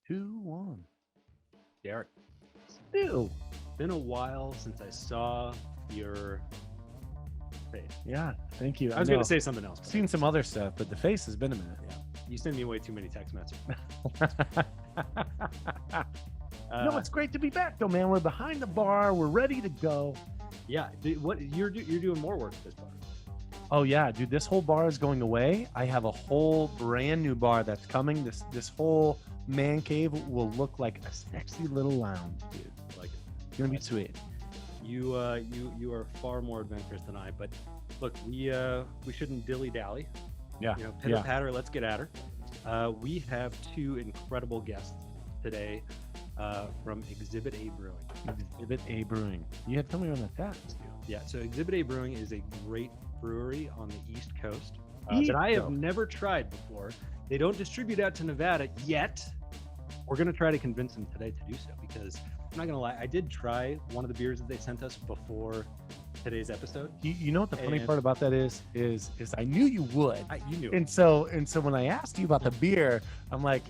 2-1. Derek, Ew. been a while since I saw your face. Yeah, thank you. I was going to say something else. I've seen some other stuff, but the face has been a minute. Yeah. You send me way too many text messages. No, it's great to be back, though, man. We're behind the bar. We're ready to go. Yeah. What you're doing more work at this bar. Oh yeah, dude, this whole bar is going away. I have a whole brand new bar that's coming. This whole man cave will look like a sexy little lounge, dude. Like It's gonna be sweet. you are far more adventurous than I. But look, we shouldn't dilly dally. Yeah. Pitter patter. Let's get at her. We have two incredible guests today from Exhibit A Brewing. Exhibit A Brewing. You had to tell me on the text. Yeah. So Exhibit A Brewing is a great brewery on the East Coast East that I have Coast. never tried before. They don't distribute out to Nevada yet. We're going to try to convince them today to do so, because I'm not going to lie, I did try one of the beers that they sent us before today's episode. You know what the funny And- part about that is I knew you would. You knew. And so when I asked you about the beer, I'm like,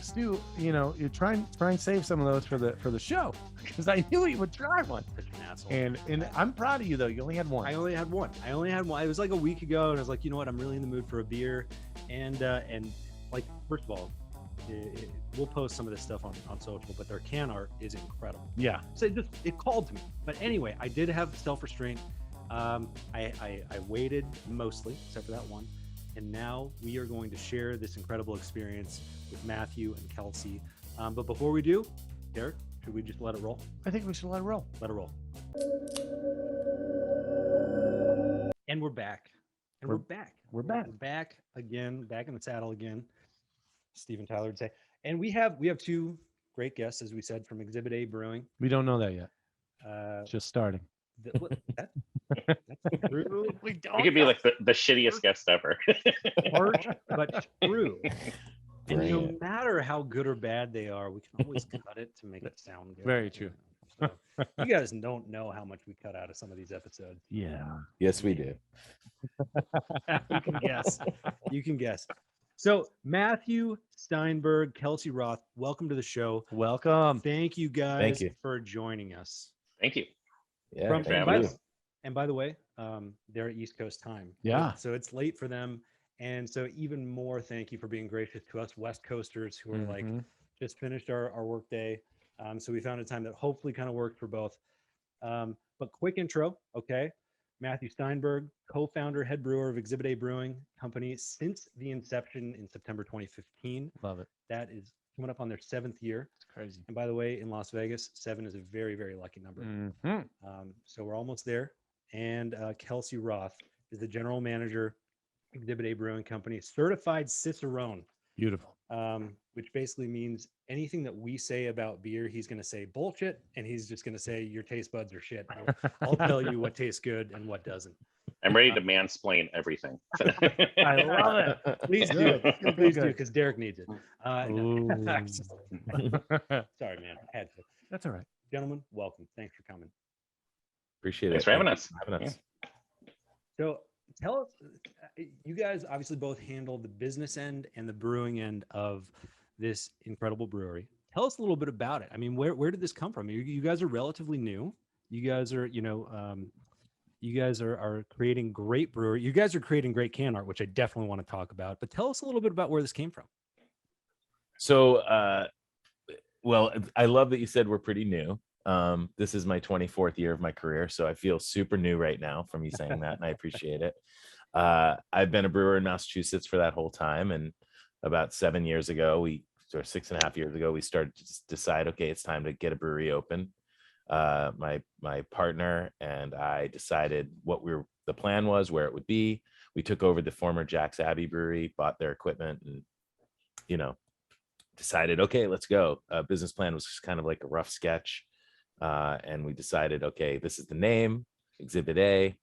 Stu, you try and save some of those for the show, because I knew you would try one. Such an asshole. And I'm proud of you, though. You only had one. I only had one. It was like a week ago, and I was like, you know what? I'm really in the mood for a beer. And like, first of all, we'll post some of this stuff on social, but their can art is incredible. Yeah. So it called to me. But anyway, I did have self-restraint. I waited mostly, except for that one. And now we are going to share this incredible experience with Matthew and Kelsey. But before we do, Derek, should we just let it roll? I think we should let it roll. Let it roll. And we're back. And We're back. we're back. We're back again, back in the saddle again. Stephen Tyler would say. And we have two great guests, as we said, from Exhibit A Brewing. We don't know that yet. Uh, It's just starting. that's true. We don't. We could be like the shittiest guest ever. Harsh, but true. And no Brilliant. matter how good or bad they are, we can always cut it to make it sound good. Very true. So, you guys don't know how much we cut out of some of these episodes. Yeah. Yes, we do. You can guess. You can guess. So Matthew Steinberg, Kelsey Roth, welcome to the show. Welcome. Thank you guys Thank you. for joining us. Thank you. Yeah, From- thank and you. And by the way, they're at East Coast time. Yeah. So it's late for them. And so even more thank you for being gracious to us West Coasters who are like Mhm. just finished our work day. So we found a time that hopefully kind of worked for both. But quick intro, okay? Matthew Steinberg, co-founder, head brewer of Exhibit A Brewing Company since the inception in September 2015. Love it. That is coming up on their 7th year. It's crazy. And by the way, in Las Vegas, 7 is a very, very lucky number. Mhm. So we're almost there. And Kelsey Roth is the general manager, Exhibit A Brewing Company, certified Cicerone, Beautiful. which basically means anything that we say about beer, he's going to say bullshit, and he's just going to say your taste buds are shit. I'll tell you what tastes good and what doesn't. I'm ready to mansplain everything. I love it. Please do, Good. please do, Good. because Derek needs it. No. Ooh. Sorry, man, I had to. That's all right. Gentlemen, welcome. Thanks for coming. Appreciate Thanks it. for having Thank us. you for having us. So tell us, you guys obviously both handle the business end and the brewing end of this incredible brewery. Tell us a little bit about it. I mean, where did this come from? You guys are relatively new. You guys are, you guys are creating great brewery. You guys are creating great can art, which I definitely want to talk about. But tell us a little bit about where this came from. So, well, I love that you said we're pretty new. This is my 24th year of my career, so I feel super new right now from you saying that, and I appreciate it. I've been a brewer in Massachusetts for that whole time, and about 7 years ago, or 6.5 years ago, we started to decide, okay, it's time to get a brewery open. My partner and I decided what the plan was, where it would be. We took over the former Jack's Abbey Brewery, bought their equipment, and decided, okay, let's go. Business plan was just kind of like a rough sketch. And we decided, okay, this is the name, Exhibit A.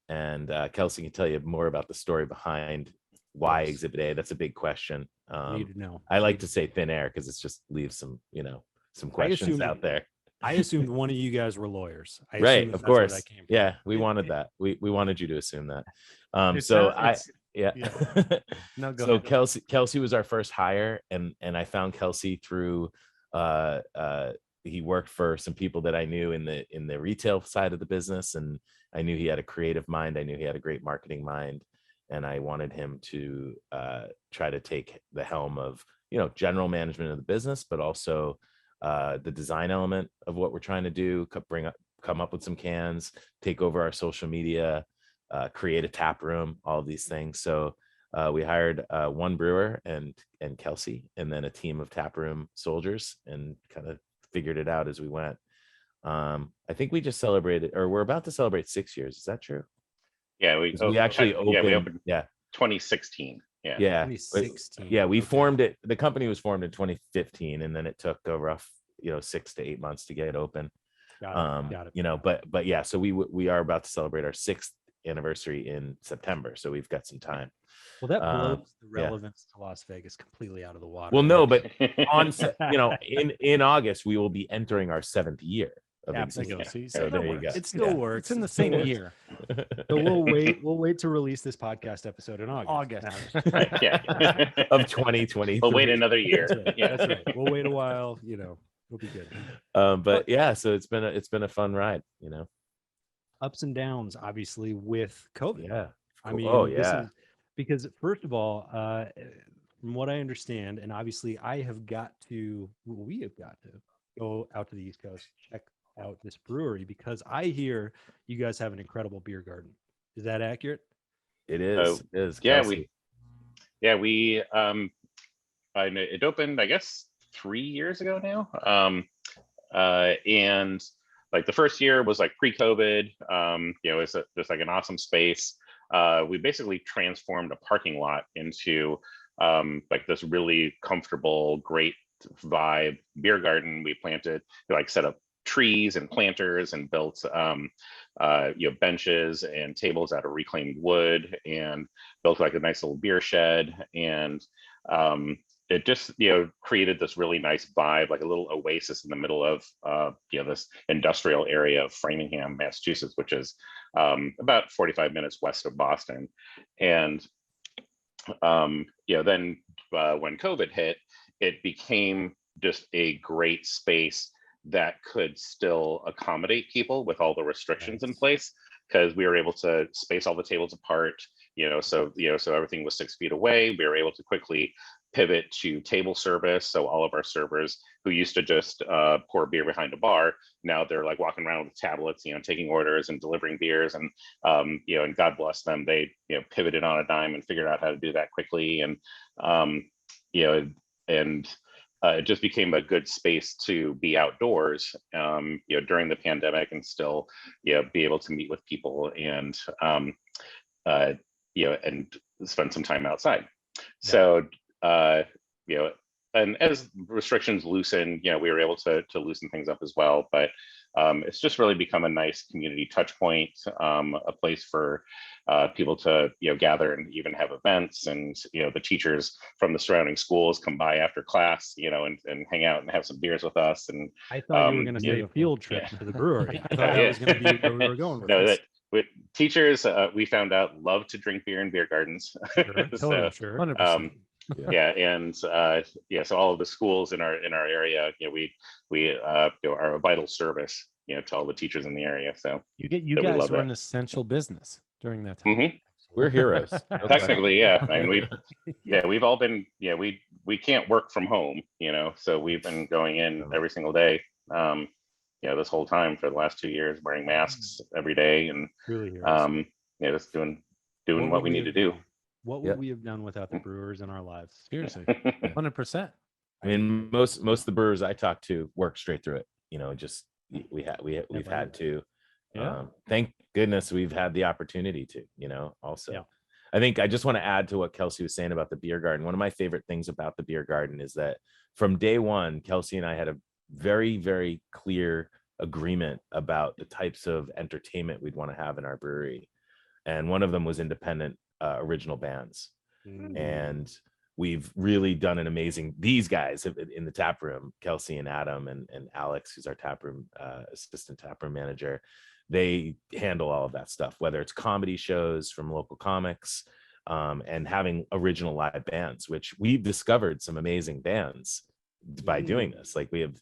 And Kelsey can tell you more about the story behind why Exhibit A. That's a big question. Need to know. I like to say thin air because it just leaves some questions assumed- out there. I assumed one of you guys were lawyers. I Right, assumed of that's where course. that came from. Yeah, we wanted that. We wanted you to assume that. It So sounds- Yeah. No, go So ahead. Kelsey was our first hire, and I found Kelsey through he worked for some people that I knew in the retail side of the business, and I knew he had a creative mind. I knew he had a great marketing mind, and I wanted him to try to take the helm of, general management of the business, but also the design element of what we're trying to do, come up with some cans, take over our social media, create a tap room, all of these things. So we hired one brewer and Kelsey, and then a team of tap room soldiers, and kind of figured it out as we went. I think we just celebrated, or we're about to celebrate 6 years. Is that true? Yeah, We actually opened. we opened Yeah. 2016. Yeah. Yeah. 2016. Yeah. We Okay. formed it. The company was formed in 2015, and then it took a rough, 6 to 8 months to get it open. Got it. But yeah, so we are about to celebrate our 6th anniversary in September. So we've got some time. Well, that blows the yeah. relevance to Las Vegas completely out of the water. Well, no, but in August, we will be entering our 7th year of existence. So there you go. It still works. It's in the same year. So we'll wait to release this podcast episode in August. Right, yeah. Of 2020. We'll wait another year. That's right. Yeah. That's right. We'll wait a while. We'll be good. But yeah, so it's been a fun ride. Ups and downs, obviously, with COVID. Yeah. I mean, oh this yeah. is because first of all, from what I understand, and obviously we have got to go out to the East Coast, check out this brewery, because I hear you guys have an incredible beer garden. Is that accurate? It is. It is. Yeah, Kelsey. it opened, I guess, 3 years ago now. And like the first year was like pre-COVID. It's just like an awesome space. We basically transformed a parking lot into like this really comfortable, great vibe beer garden. We planted, set up trees and planters, and built benches and tables out of reclaimed wood, and built like a nice little beer shed. And it just created this really nice vibe, like a little oasis in the middle of this industrial area of Framingham, Massachusetts, which is about 45 minutes west of Boston. And then when COVID hit, it became just a great space that could still accommodate people with all the restrictions in place, because we were able to space all the tables apart, so everything was 6 feet away. We were able to quickly pivot to table service. So all of our servers who used to just pour beer behind a bar, now they're like walking around with tablets, taking orders and delivering beers. And and God bless them, they pivoted on a dime and figured out how to do that quickly. And it just became a good space to be outdoors, during the pandemic, and still, be able to meet with people and and spend some time outside. Yeah. So, and as restrictions loosen, we were able to loosen things up as well. But it's just really become a nice community touch point, a place for people to gather and even have events. And the teachers from the surrounding schools come by after class, and hang out and have some beers with us. And I thought you were going to say a field trip to the brewery. I thought that was going to be where we were going with this. With teachers, we found out, love to drink beer in beer gardens. Sure, sure. 100%. And so all of the schools in our area, we are a vital service, to all the teachers in the area. So you guys were an essential business during that time. Mm-hmm. We're heroes. Technically, yeah. I mean, we've all been, we can't work from home, so we've been going in every single day, this whole time for the last 2 years, wearing masks every day, and really just doing what we need to do. What would we have done without the brewers in our lives? Seriously, 100%. I mean, most of the brewers I talk to work straight through it. Just we've had to. Yeah. Thank goodness we've had the opportunity to. Also, yeah. I think I just want to add to what Kelsey was saying about the beer garden. One of my favorite things about the beer garden is that from day one, Kelsey and I had a very, very clear agreement about the types of entertainment we'd want to have in our brewery, and one of them was independent original bands. And we've really done an amazing, these guys in the tap room, Kelsey and Adam and Alex, who's our tap room assistant tap room manager, they handle all of that stuff, whether it's comedy shows from local comics, and having original live bands, which we've discovered some amazing bands by doing this. Like we have,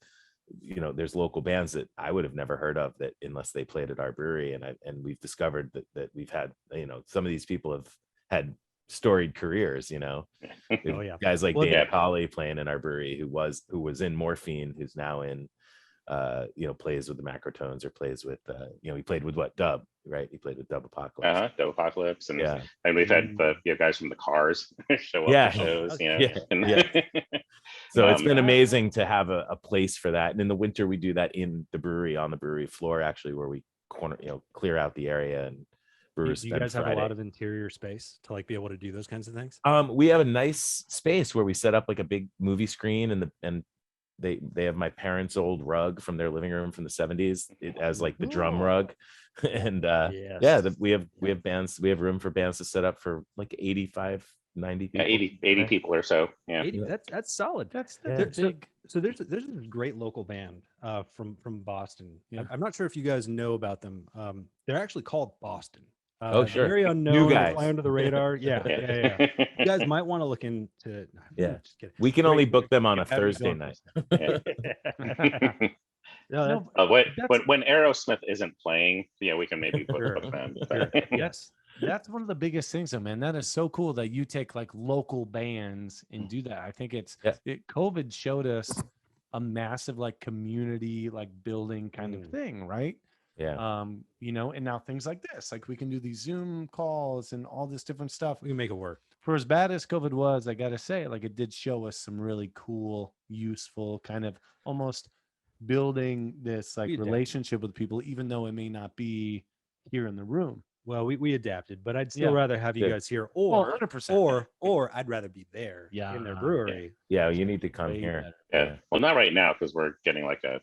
there's local bands that I would have never heard of that unless they played at our brewery. And we've discovered that we've had, some of these people have had storied careers, Oh, yeah. guys like Well, Dave Colley playing in our brewery, who was in Morphine, who's now in plays with the Macrotones, or plays with he played with Dub, right? He played with Dub Apocalypse. Dub Apocalypse, and Yeah. and we've had the guys from the Cars show up Yeah. to shows, So it's been amazing to have a place for that. And in the winter we do that in the brewery, on the brewery floor, actually, where we clear out the area and brewers. Do you guys have a lot of interior space to be able to do those kinds of things? We have a nice space where we set up like a big movie screen, and they have my parents' old rug from their living room from the 70s. It has like the drum rug. And we have bands, we have room for bands to set up for like 85, 90 people. 80 people or so. Yeah. 80, that's solid. That's big. So there's a great local band from Boston. Yeah. I'm not sure if you guys know about them. They're actually called Boston. Oh, sure. Very unknown. New guys. Fly under the radar. Yeah. You guys might want to look into. Yeah. Just kidding. We can only book them on a Thursday night. No, when Aerosmith isn't playing, we can maybe book them. Yes. That's one of the biggest things, though, man. That is so cool that you take like local bands and do that. I think COVID showed us a massive like community, like building kind of thing, right? Yeah. And now things like this, like we can do these Zoom calls and all this different stuff. We can make it work. For as bad as COVID was, I gotta say, like it did show us some really cool, useful kind of almost building this like relationship with people, even though it may not be here in the room. Well, we adapted, but I'd still rather have you guys here, or 100%. or I'd rather be there in their brewery. Yeah, you need to come here. Yeah. Well, not right now, because we're getting like a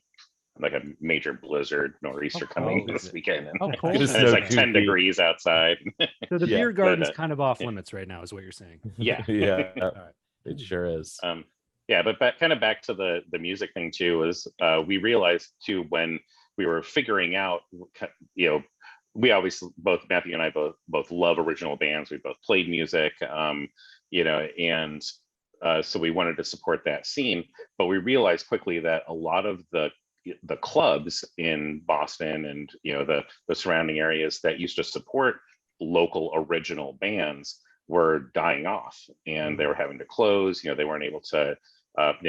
major blizzard nor'easter coming this weekend. And it's like 10 degrees outside. So the beer garden's kind of off limits right now, is what you're saying. Yeah. Yeah. All right. It sure is. But kind of back to the music thing too, is we realized too, when we were figuring out, we obviously, both Matthew and I both love original bands. We both played music, and so we wanted to support that scene. But we realized quickly that a lot of the clubs in Boston and the surrounding areas that used to support local original bands were dying off, and they were having to close. They weren't able to,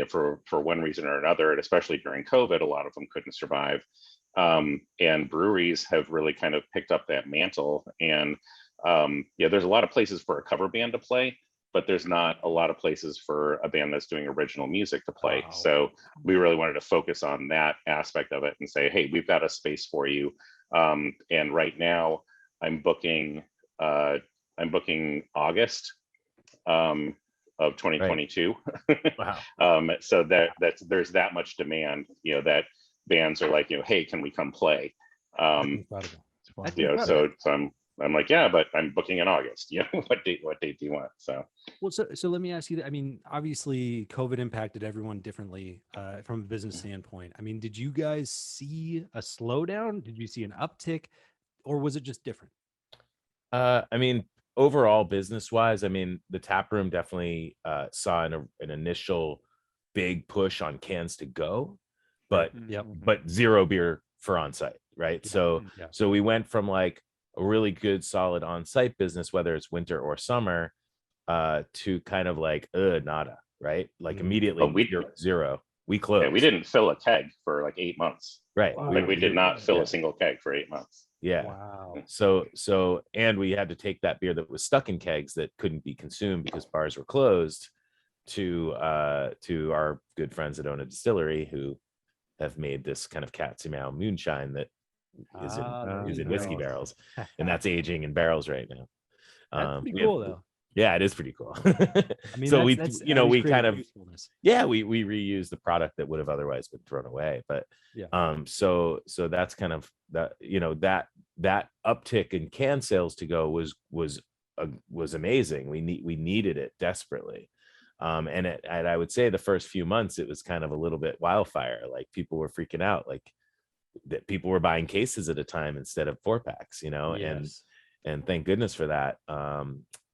for one reason or another, and especially during COVID, a lot of them couldn't survive. And breweries have really kind of picked up that mantle. And there's a lot of places for a cover band to play, but there's not a lot of places for a band that's doing original music to play. Wow. So we really wanted to focus on that aspect of it and say, hey, we've got a space for you. And right now I'm booking August of 2022. Right. Wow. So there's that much demand, that bands are like, hey, can we come play? So I'm like, yeah, but I'm booking in August. What date do you want? So let me ask you that. I mean, obviously COVID impacted everyone differently from a business standpoint. I mean, did you guys see a slowdown? Did you see an uptick, or was it just different? I mean, overall business wise, I mean, the tap room definitely saw an initial big push on cans to go, but zero beer for on site, right? So we went from like a really good solid on-site business, whether it's winter or summer, to kind of like nada, right? Like immediately zero. We closed. Yeah, we didn't fill a keg for like 8 months. Right. Wow. Like we did not fill a single keg for 8 months. Yeah. Wow. So and we had to take that beer that was stuck in kegs that couldn't be consumed because bars were closed to our good friends that own a distillery who have made this kind of cat's meow moonshine that is in whiskey barrels, and that's aging in barrels right now. That's pretty cool though. Yeah, it is pretty cool. I mean, so we kind of we reuse the product that would have otherwise been thrown away. But so that's kind of that, that uptick in can sales to go was amazing. We needed it desperately. And I would say the first few months it was kind of a little bit wildfire. Like people were freaking out, like that people were buying cases at a time instead of 4-packs, and thank goodness for that.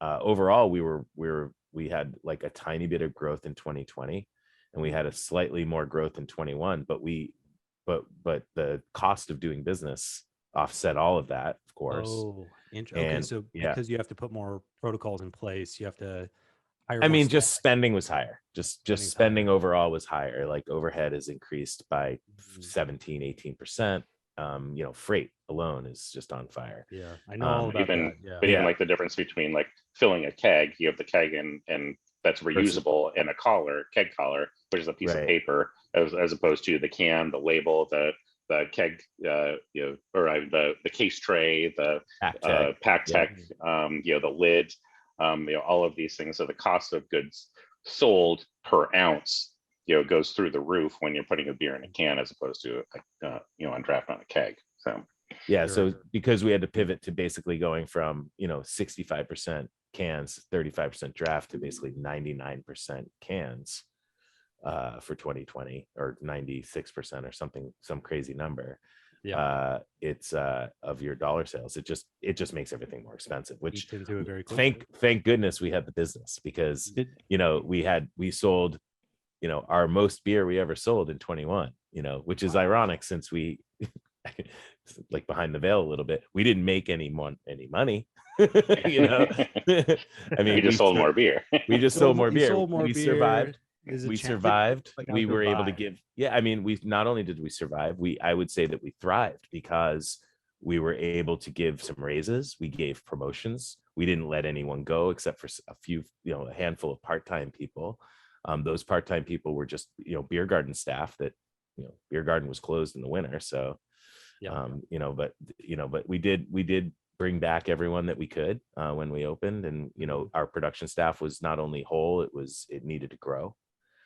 overall we had like a tiny bit of growth in 2020, and we had a slightly more growth in 21, but the cost of doing business offset all of that, of course. Oh, okay. And So yeah, because you have to put more protocols in place, you have to hire I more mean, staff. just spending was higher. Just Spending's spending higher. overall was higher. Like overhead has increased by Mhm. 17-18%. Freight alone is just on fire. Yeah, I know all about even that. Yeah. but even Yeah. like the difference between like filling a keg, you have the keg and that's Versus- reusable, and a keg collar, which is a piece of Right. paper, as opposed to the can, the label, the keg, the case tray, the pack Yeah. tech, the lid, all of these things. So the cost of goods sold per ounce, goes through the roof when you're putting a beer in a can, as opposed to on draft on a keg. So Yeah. Sure. So because we had to pivot to basically going from 65% cans, 35% draft, to basically 99% cans for 2020, or 96% or something, some crazy number. Yeah. It's of your dollar sales. It just makes everything more expensive, which Eats into it very quickly. thank goodness we had the business, because we sold our most beer we ever sold in 21, which is ironic, since we like behind the veil a little bit, we didn't make any money. I mean, we just sold more beer. We just sold more You beer. sold more We beer. survived. Is it We challenging? survived. Like, We were able to survive. give. I mean, we not only did we survive, I would say that we thrived, because we were able to give some raises. We gave promotions. We didn't let anyone go except for a few, a handful of part-time people. Those part-time people were just, beer garden staff that, beer garden was closed in the winter. So, Yeah. but we did bring back everyone that we could when we opened, and, our production staff was not only whole, it needed to grow.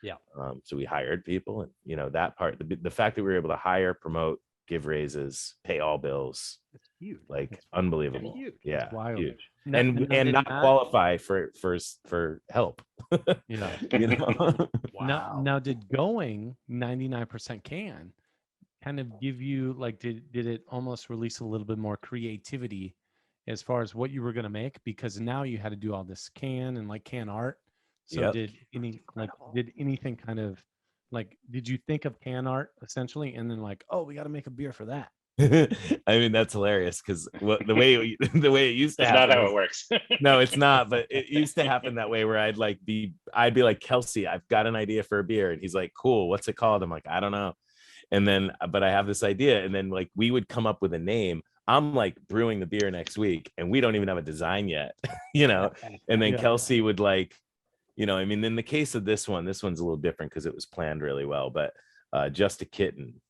Yeah. So we hired people, and, that part, the fact that we were able to hire, promote, give raises, pay all bills, It's huge. like unbelievable. huge. Yeah. Wild. Huge. Now- And now did not qualify for help. Yeah. Wow. Now, did going 99% can kind of give you, like, did it almost release a little bit more creativity as far as what you were going to make? Because now you had to do all this can and like can art. So Yep. did anything kind of like, did you think of can art essentially, and then like, oh, we got to make a beer for that? I mean, that's hilarious, because the way it used to It's happen not how was- it works. no, it's not, but it used to happen that way, where I'd be like, Kelsey, I've got an idea for a beer, and he's like, cool, what's it called? I'm like, I don't know. And then, but I have this idea, and then like we would come up with a name. I'm like brewing the beer next week, and we don't even have a design yet, and then Yeah. Kelsey would I mean, in the case of this one's a little different, because it was planned really well, but Just a Kitten,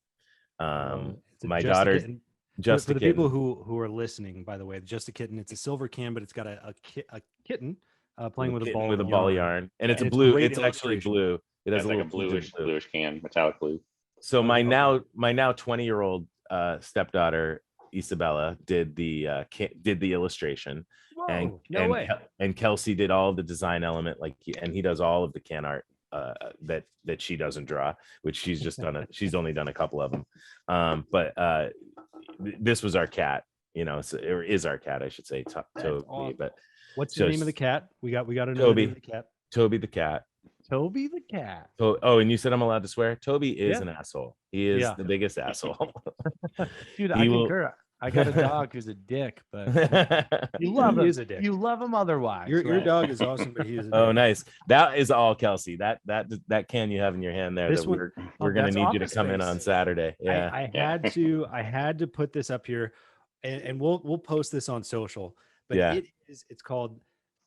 It's a my Just a daughter, Kitten. Just For a the Kitten. people who are listening, by the way, Just a Kitten, it's a silver can, but it's got a kitten playing with a Kitten ball with a of ball of yarn. yarn, and Yeah, it's and a it's blue. great It's actually illustration. blue. It has It's a like a little tinge of bluish can, metallic blue. So Oh, my okay. now 20-year-old stepdaughter Isabella did the illustration, and Whoa, no way. and Kelsey did all the design element, and he does all of the can art that she doesn't draw, which she's just she's only done a couple of them. But this was our cat, or is our cat, I should say, Toby. awesome. But What's the so name of the cat? We got another Toby. name of the cat. Toby the cat. Toby the cat. Oh, and you said I'm allowed to swear? Toby is Yeah. an asshole. He is Yeah. the biggest asshole. Dude, He I will- concur. I got a dog who's a dick, but you He love him. is a dick. You love him otherwise. Your right? dog is awesome, but he is a Oh, dick. nice. That is all Kelsey. That can you have in your hand there. This That one- we're gonna that's need you to Office come in Space. on Saturday. Yeah. I Yeah. had to put this up here, and we'll post this on social. But Yeah. it's called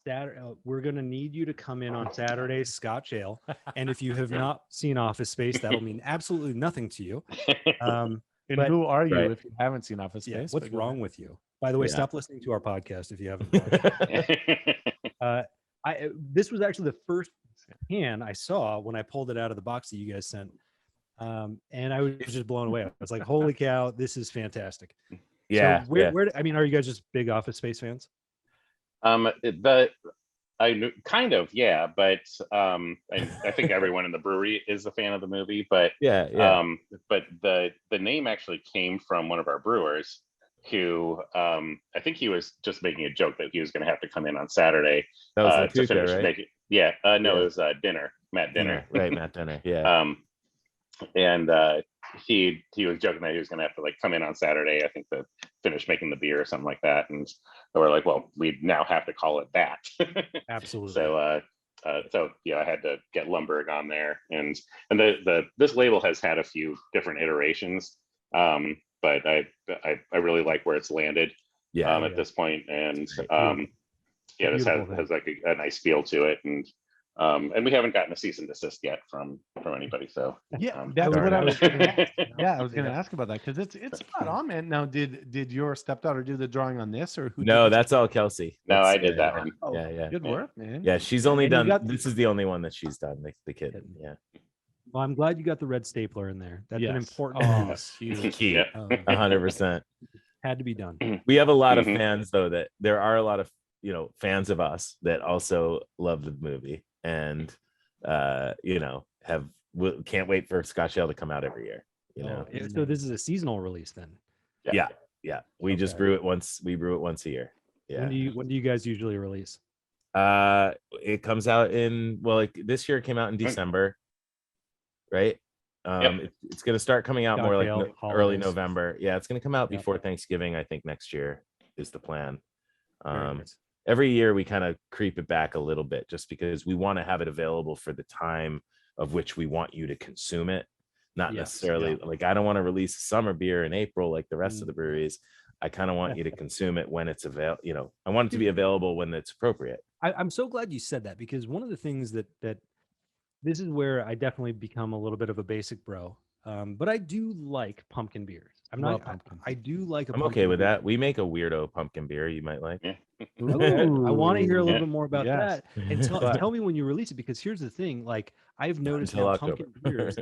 Saturday. We're gonna need you to come in on Saturday Scotch Ale, and if you have not seen Office Space, that'll mean absolutely nothing to you. And But- who are you Right. if you haven't seen Office Yeah, Space? what's But go wrong with you? By the way, Yeah. stop listening to our podcast if you haven't. This was actually the first can I saw when I pulled it out of the box that you guys sent, and I was just blown away. I was like, "Holy cow, this is fantastic!" Yeah. So where I mean, are you guys just big Office Space fans? Kind of, yeah, but I think everyone in the brewery is a fan of the movie, but Yeah. but the name actually came from one of our brewers who I think he was just making a joke that he was going to have to come in on Saturday That was to Latuca, finish right? making. Yeah, no, Yeah. it was Matt Dinner. Right, Matt Dinner. Yeah. And he was joking that he was going to have to like come in on Saturday, I think, to finish making the beer or something like that. And we're like, well, we now have to call it that. Absolutely. So yeah, I had to get Lumberg on there, and this label has had a few different iterations, but I really like where it's landed at this point, and yeah, this has like a nice feel to it, and we haven't gotten a cease and desist yet from anybody. So yeah, that's what I was. I was going to ask about that because it's spot on, man. Now, did your stepdaughter do the drawing on this, or who? No, that's all Kelsey. No, I did that one. Oh, Yeah. Good work, man. Yeah, she's only done. This is the only one that she's done. The kid. Yeah. Well, I'm glad you got the red stapler in there. That's an important. Oh, key. 100%. Had to be done. We have a lot of fans, though. That there are a lot of fans of us that also love the movie, and can't wait for Scotch Ale to come out every year. So this is a seasonal release then. Yeah. We just brew it once. We brew it once a year. Yeah. When do you guys usually release? It comes out this year it came out in December, right? It's going to start coming out more like early November. Yeah, it's going to come out before Thanksgiving, I think, next year is the plan. Every year we kind of creep it back a little bit just because we want to have it available for the time of which we want you to consume it. Not necessarily like I don't want to release a summer beer in April like the rest of the breweries. I kind of want you to consume it when it's available. I want it to be available when it's appropriate. I'm so glad you said that, because one of the things that this is where I definitely become a little bit of a basic bro. But I do like pumpkin beers. I do like. I'm okay with that. We make a weirdo pumpkin beer you might like. I want to hear a little bit more about that. And tell me when you release it, because here's the thing. Like, I've noticed now pumpkin beers.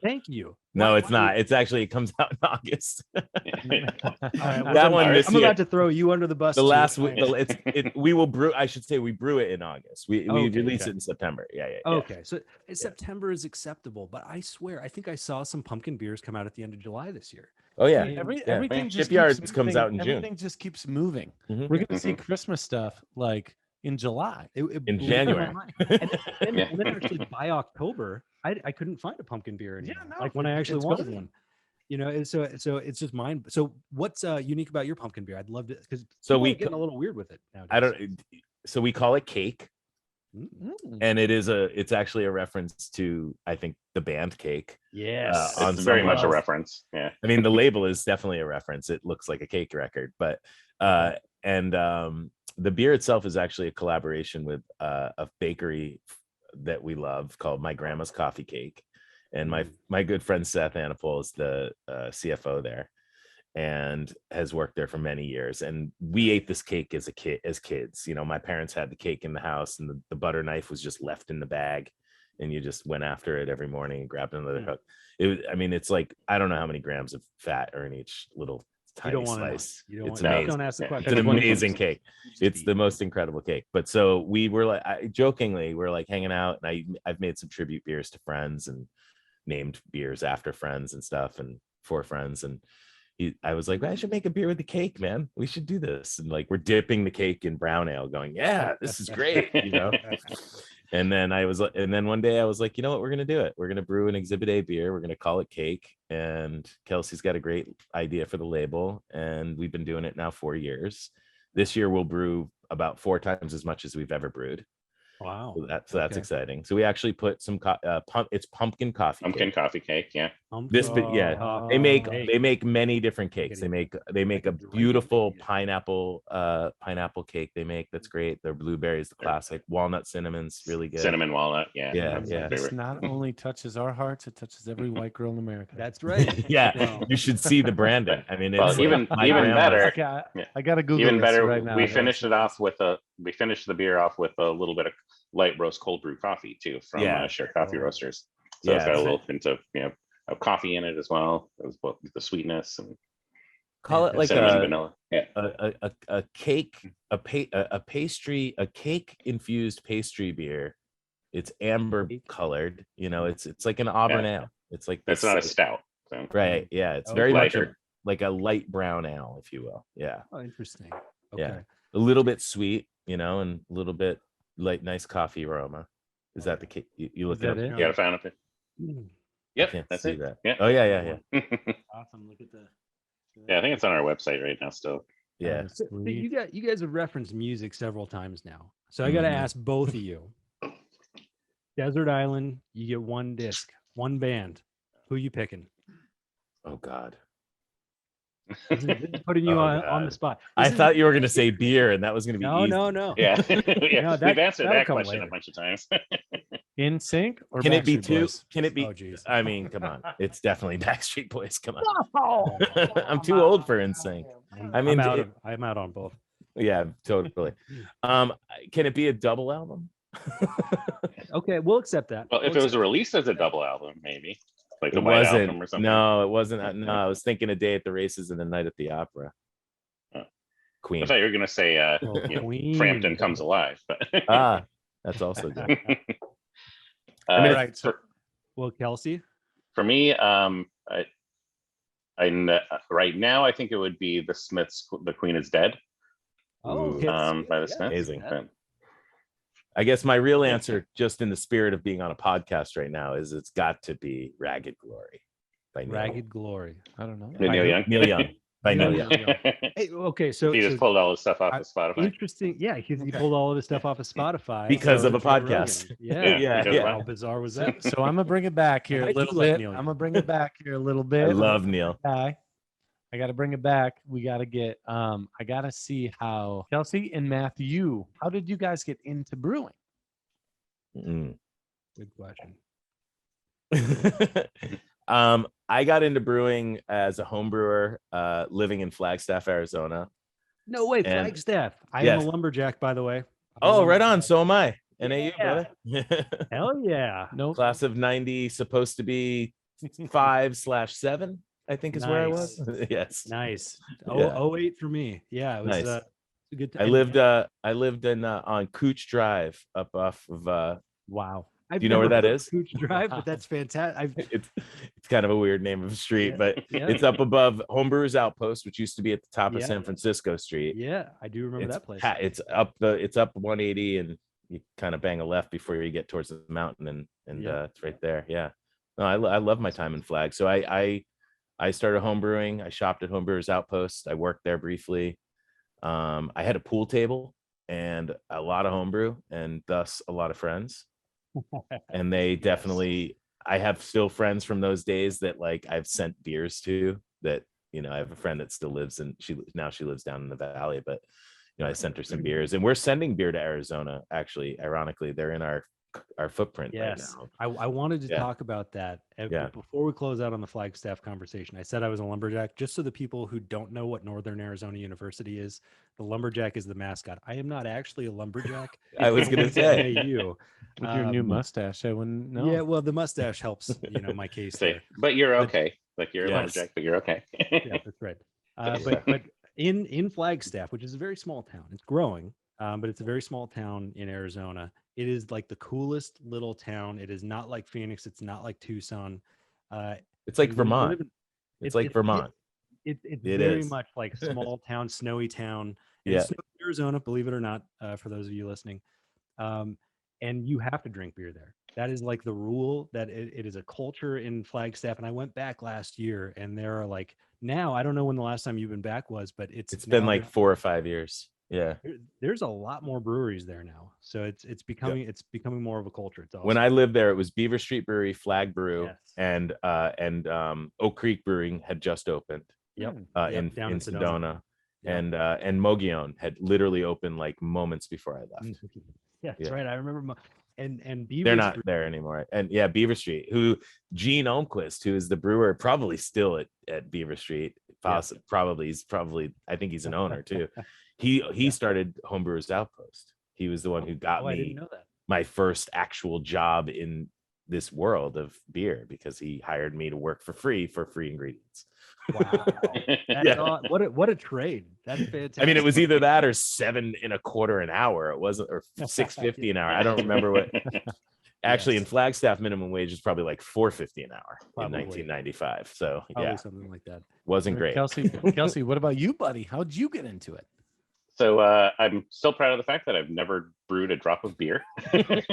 Thank you. No, it's not. It's actually, it comes out in August. That one this year. I'm about to throw you under the bus. The last week, we will brew. I should say we brew it in August. We release it in September. Yeah. Okay, so September is acceptable, but I swear, I think I saw some pumpkin beers come out at the end of July this year. Oh yeah, everything just Shipyards comes out in June. Everything just keeps moving. We're going to see Christmas stuff like in July, in January, and then actually by October, I couldn't find a pumpkin beer anymore. Like when I actually wanted one. So it's just mine. So what's unique about your pumpkin beer? I'd love to, because we getting a little weird with it nowadays. So we call it Cake, and it's actually a reference to, I think, the band Cake. Yes, it's very much a reference. Yeah, I mean the label is definitely a reference. It looks like a cake record, but the beer itself is actually a collaboration with a bakery that we love called My Grandma's Coffee Cake, and my good friend Seth Anapol is the CFO there and has worked there for many years. And we ate this cake as kids. My parents had the cake in the house, and the butter knife was just left in the bag, and you just went after it every morning and grabbed another hook. It's like, I don't know how many grams of fat are in each little tiny slice. It's amazing. Don't ask the question. It's an amazing cake. It's the most incredible cake. But so we were like, jokingly, we're like hanging out, and I've made some tribute beers to friends and named beers after friends and stuff, and for friends. And I was like, I should make a beer with the cake, man. We should do this. And like, we're dipping the cake in brown ale, going, yeah, this is great, And then one day I was like, you know what, we're gonna do it. We're gonna brew an Exhibit A beer. We're gonna call it Cake. And Kelsey's got a great idea for the label, and we've been doing it now 4 years. This year we'll brew about 4 times as much as we've ever brewed. Wow. So that's exciting. So we actually put some it's pumpkin coffee cake. Yeah. They make many different cakes. They make a beautiful pineapple cake they make. That's great. Their blueberries, the classic. Walnut cinnamon's really good. Cinnamon walnut. Yeah. This not only touches our hearts, it touches every white girl in America. That's right. Yeah. You should see the branding. I mean, it's even better. I gotta Google even better right now. We finished the beer off with a little bit of light roast cold brew coffee too from Share Coffee Roasters. So it's got a little hint of of coffee in it as well, the sweetness, and call it like vanilla. a cake, a cake infused pastry beer. It's amber colored. It's like an Auburn ale. It's like it's not a stout. So. Right. Yeah. It's very much like a light brown ale, if you will. Yeah. Oh, interesting. Okay. Yeah. A little bit sweet, and a little bit like nice coffee aroma. Is that the case? You look Is that at it? it? Yeah, I found it. Mm. Yep, I can't that's see it. that. Yeah. Oh yeah. Awesome. Look at the. Yeah, I think it's on our website right now still. Yeah. So you guys have referenced music several times now. So I got to Mhm. ask both of you. Desert Island, you get one disc, one band. Who you picking? Oh God. This is putting you Oh, on the God. spot. I This is- thought you were gonna say beer, and that was gonna be no, easy. no. Yeah, yeah. No, We've answered that'll that come question later. a bunch of times. In Sync or Can it be Backstreet two? Boys? Can it be? Oh, geez. I mean, come on. It's definitely Backstreet Boys. Come on. I'm too old for NSYNC. I mean, I'm out on both. yeah, totally. Can it be a double album? Okay, we'll accept that. Well, if it was released as a double album, maybe like the It White wasn't. Album or something. No, it wasn't. No, I was thinking A Day at the Races and A Night at the Opera. Oh. Queen. I thought you were gonna say Queen. Frampton Comes Alive, but That's also good. I mean, right, so- Well, Kelsey. for me, right now I think it would be the Smiths. The Queen is Dead. Oh, Ooh. yes, By the yes, Smiths. Amazing. yes. But- I guess my real answer, just in the spirit of being on a podcast right now, is it's got to be Ragged Glory by Neil. Ragged Glory. I don't know. Neil Young. Neil Young by Neil Neil Young. Young. Hey, okay, so he just pulled all his stuff off of Spotify. interesting. Yeah, he pulled all of his stuff off of Spotify Because of a Joe Rogan. podcast. Yeah, because How bizarre was that? So I'm gonna bring it back here I a do little like bit. Neil I'm Young. gonna bring it back here a little bit. I love Neil. I got to bring it back. We got to get. I got to see how Kelsey and Matthew. How did you guys get into brewing? Mm. Good question. I got into brewing as a home brewer, living in Flagstaff, Arizona. No way, And- Flagstaff. I am Yes. a lumberjack, by the way. I'm a Oh, right on. lumberjack. So am I. NAU, Yeah. brother. Hell yeah. Nope. Class of 90, supposed to be 5/7, I think is where I was. Yes. Nice. Yeah. 08 for me. Yeah, it was Nice. a good I lived in on Cooch Drive up off of Wow. Do you know where that is? Cooch Drive, but that's fantastic. it's kind of a weird name of a street, Yeah, but yeah. it's up above Homebrewers Outpost, which used to be at the top of Yeah. San Francisco Street. Yeah, I do remember that place. It's up 180, and you kind of bang a left before you get towards the mountain, and Yeah. it's right there. Yeah, no, I love my time in Flag. So I started home brewing. I shopped at Homebrewers Outpost. I worked there briefly. I had a pool table and a lot of homebrew, and thus a lot of friends. And they definitely, I have still friends from those days that like I've sent beers to. That, I have a friend that still lives in, she lives down in the valley, but I sent her some beers, and we're sending beer to Arizona. Actually, ironically, they're in our footprint Yes, right I wanted to Yeah. talk about that. Yeah. Before we close out on the Flagstaff conversation, I said I was a lumberjack. Just so the people who don't know what Northern Arizona University is, the lumberjack is the mascot. I am not actually a lumberjack. I was gonna say. you. With your new mustache, I wouldn't know. Yeah, well, the mustache helps, my case there. But you're But- okay. Like you're a Yes. lumberjack, but you're okay. Yeah, that's right. But in Flagstaff, which is a very small town, it's growing, but it's a very small town in Arizona. It is like the coolest little town. It is not like Phoenix. It's not like Tucson. It's like when you Vermont. live in- It's like Vermont. It's It very is. much like small town, snowy town. And Yeah. it's snowy in Arizona, believe it or not, for those of you listening. And you have to drink beer there. That is like the rule. That it is a culture in Flagstaff. And I went back last year, and there are like now, I don't know when the last time you've been back was, but it's Been now like 4 or 5 years. Yeah. there's a lot more breweries there now. So it's becoming more of a culture. It's awesome. When I lived there, it was Beaver Street Brewery, Flag Brew, Yes. and Oak Creek Brewing had just in Yep, down in in Sedona, Yeah. and Mogollon had literally opened like moments before I left. Yeah, that's Yeah. right. I remember. And Beaver They're not Street- there anymore. And yeah, Beaver Street, who Gene Olmquist, who is the brewer, probably still at Beaver Street. He's probably I think he's an owner too. He started Homebrewers Outpost. He was the one who got I didn't me know that. my first actual job in this world of beer, because he hired me to work for free ingredients. Wow. Yeah. What a trade. That's fantastic. I mean, it was either that or $7.25 an hour. It wasn't, or $6.50 an hour. I don't remember what. Actually, in Yes. Flagstaff, minimum wage is probably like $4.50 an hour in Probably. 1995. So Probably yeah, something like that. wasn't great. Kelsey, what about you, buddy? How'd you get into it? So I'm still proud of the fact that I've never brewed a drop of beer. Holy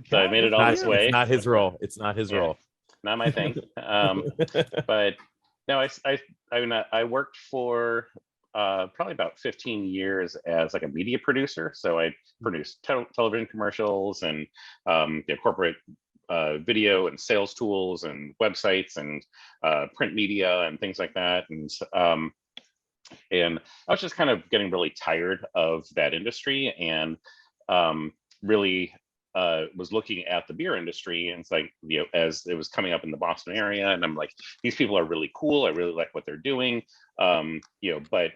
So I made it all this way. It's not his role. It's not his Yeah. role. Not my thing. But no, I worked for probably about 15 years as like a media producer. So I produced television commercials and corporate video and sales tools and websites and print media and things like that. And I was just kind of getting really tired of that industry, and really was looking at the beer industry, and it's like, as it was coming up in the Boston area, and I'm like, these people are really cool. I really like what they're doing. But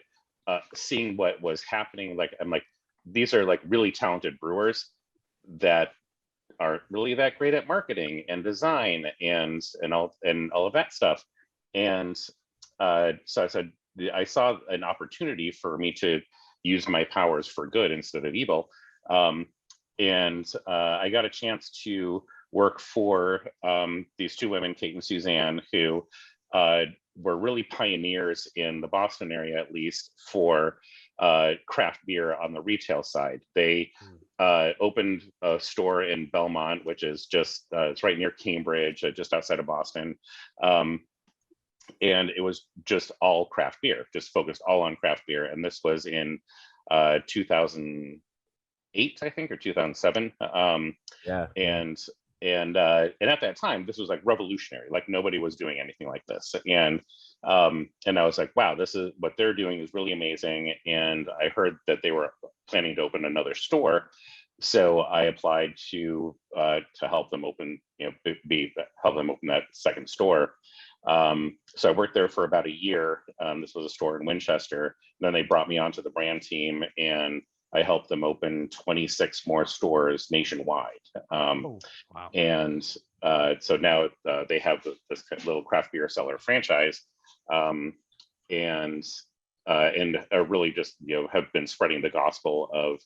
seeing what was happening, like, I'm like, these are like really talented brewers that aren't really that great at marketing and design and all of that stuff. And so I said, I saw an opportunity for me to use my powers for good instead of evil. And I got a chance to work for these two women, Kate and Suzanne, who were really pioneers in the Boston area, at least, for craft beer on the retail side. They opened a store in Belmont, which is just, it's right near Cambridge, just outside of Boston. And it was just all craft beer, just focused all on craft beer. And this was in 2008, I think, or 2007. Yeah. And at that time, this was like revolutionary. Like, nobody was doing anything like this. And I was like, wow, this is what they're doing is really amazing. And I heard that they were planning to open another store. So I applied to help them open, help them open that second store. So I worked there for about a year. This was a store in Winchester. Then they brought me onto the brand team, and I helped them open 26 more stores nationwide. Wow. And so now they have this little craft beer seller franchise, and really just have been spreading the gospel of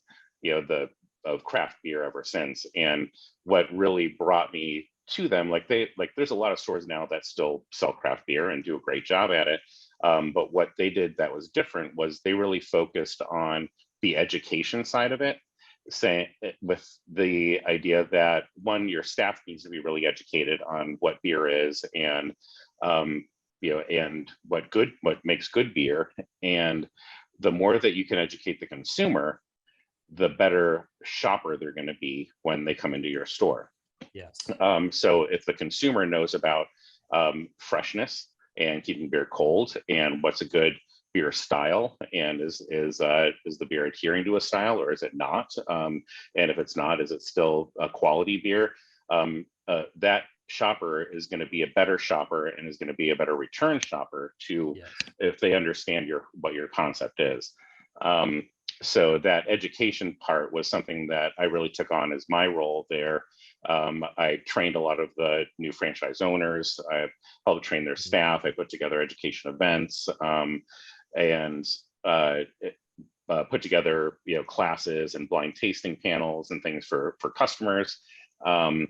of craft beer ever since. And what really brought me to them, there's a lot of stores now that still sell craft beer and do a great job at it. But what they did that was different was they really focused on the education side of it, saying, with the idea that, one, your staff needs to be really educated on what beer is, and and what makes good beer. And the more that you can educate the consumer, the better shopper they're going to be when they come into your store. Yes. So if the consumer knows about freshness and keeping beer cold, and what's a good beer style, and is the beer adhering to a style, or is it not? And if it's not, is it still a quality beer? That shopper is going to be a better shopper, and is going to be a better return shopper if they understand what your concept is. So that education part was something that I really took on as my role there. I trained a lot of the new franchise owners. I helped train their staff. I put together education events, and put together classes and blind tasting panels and things for customers. So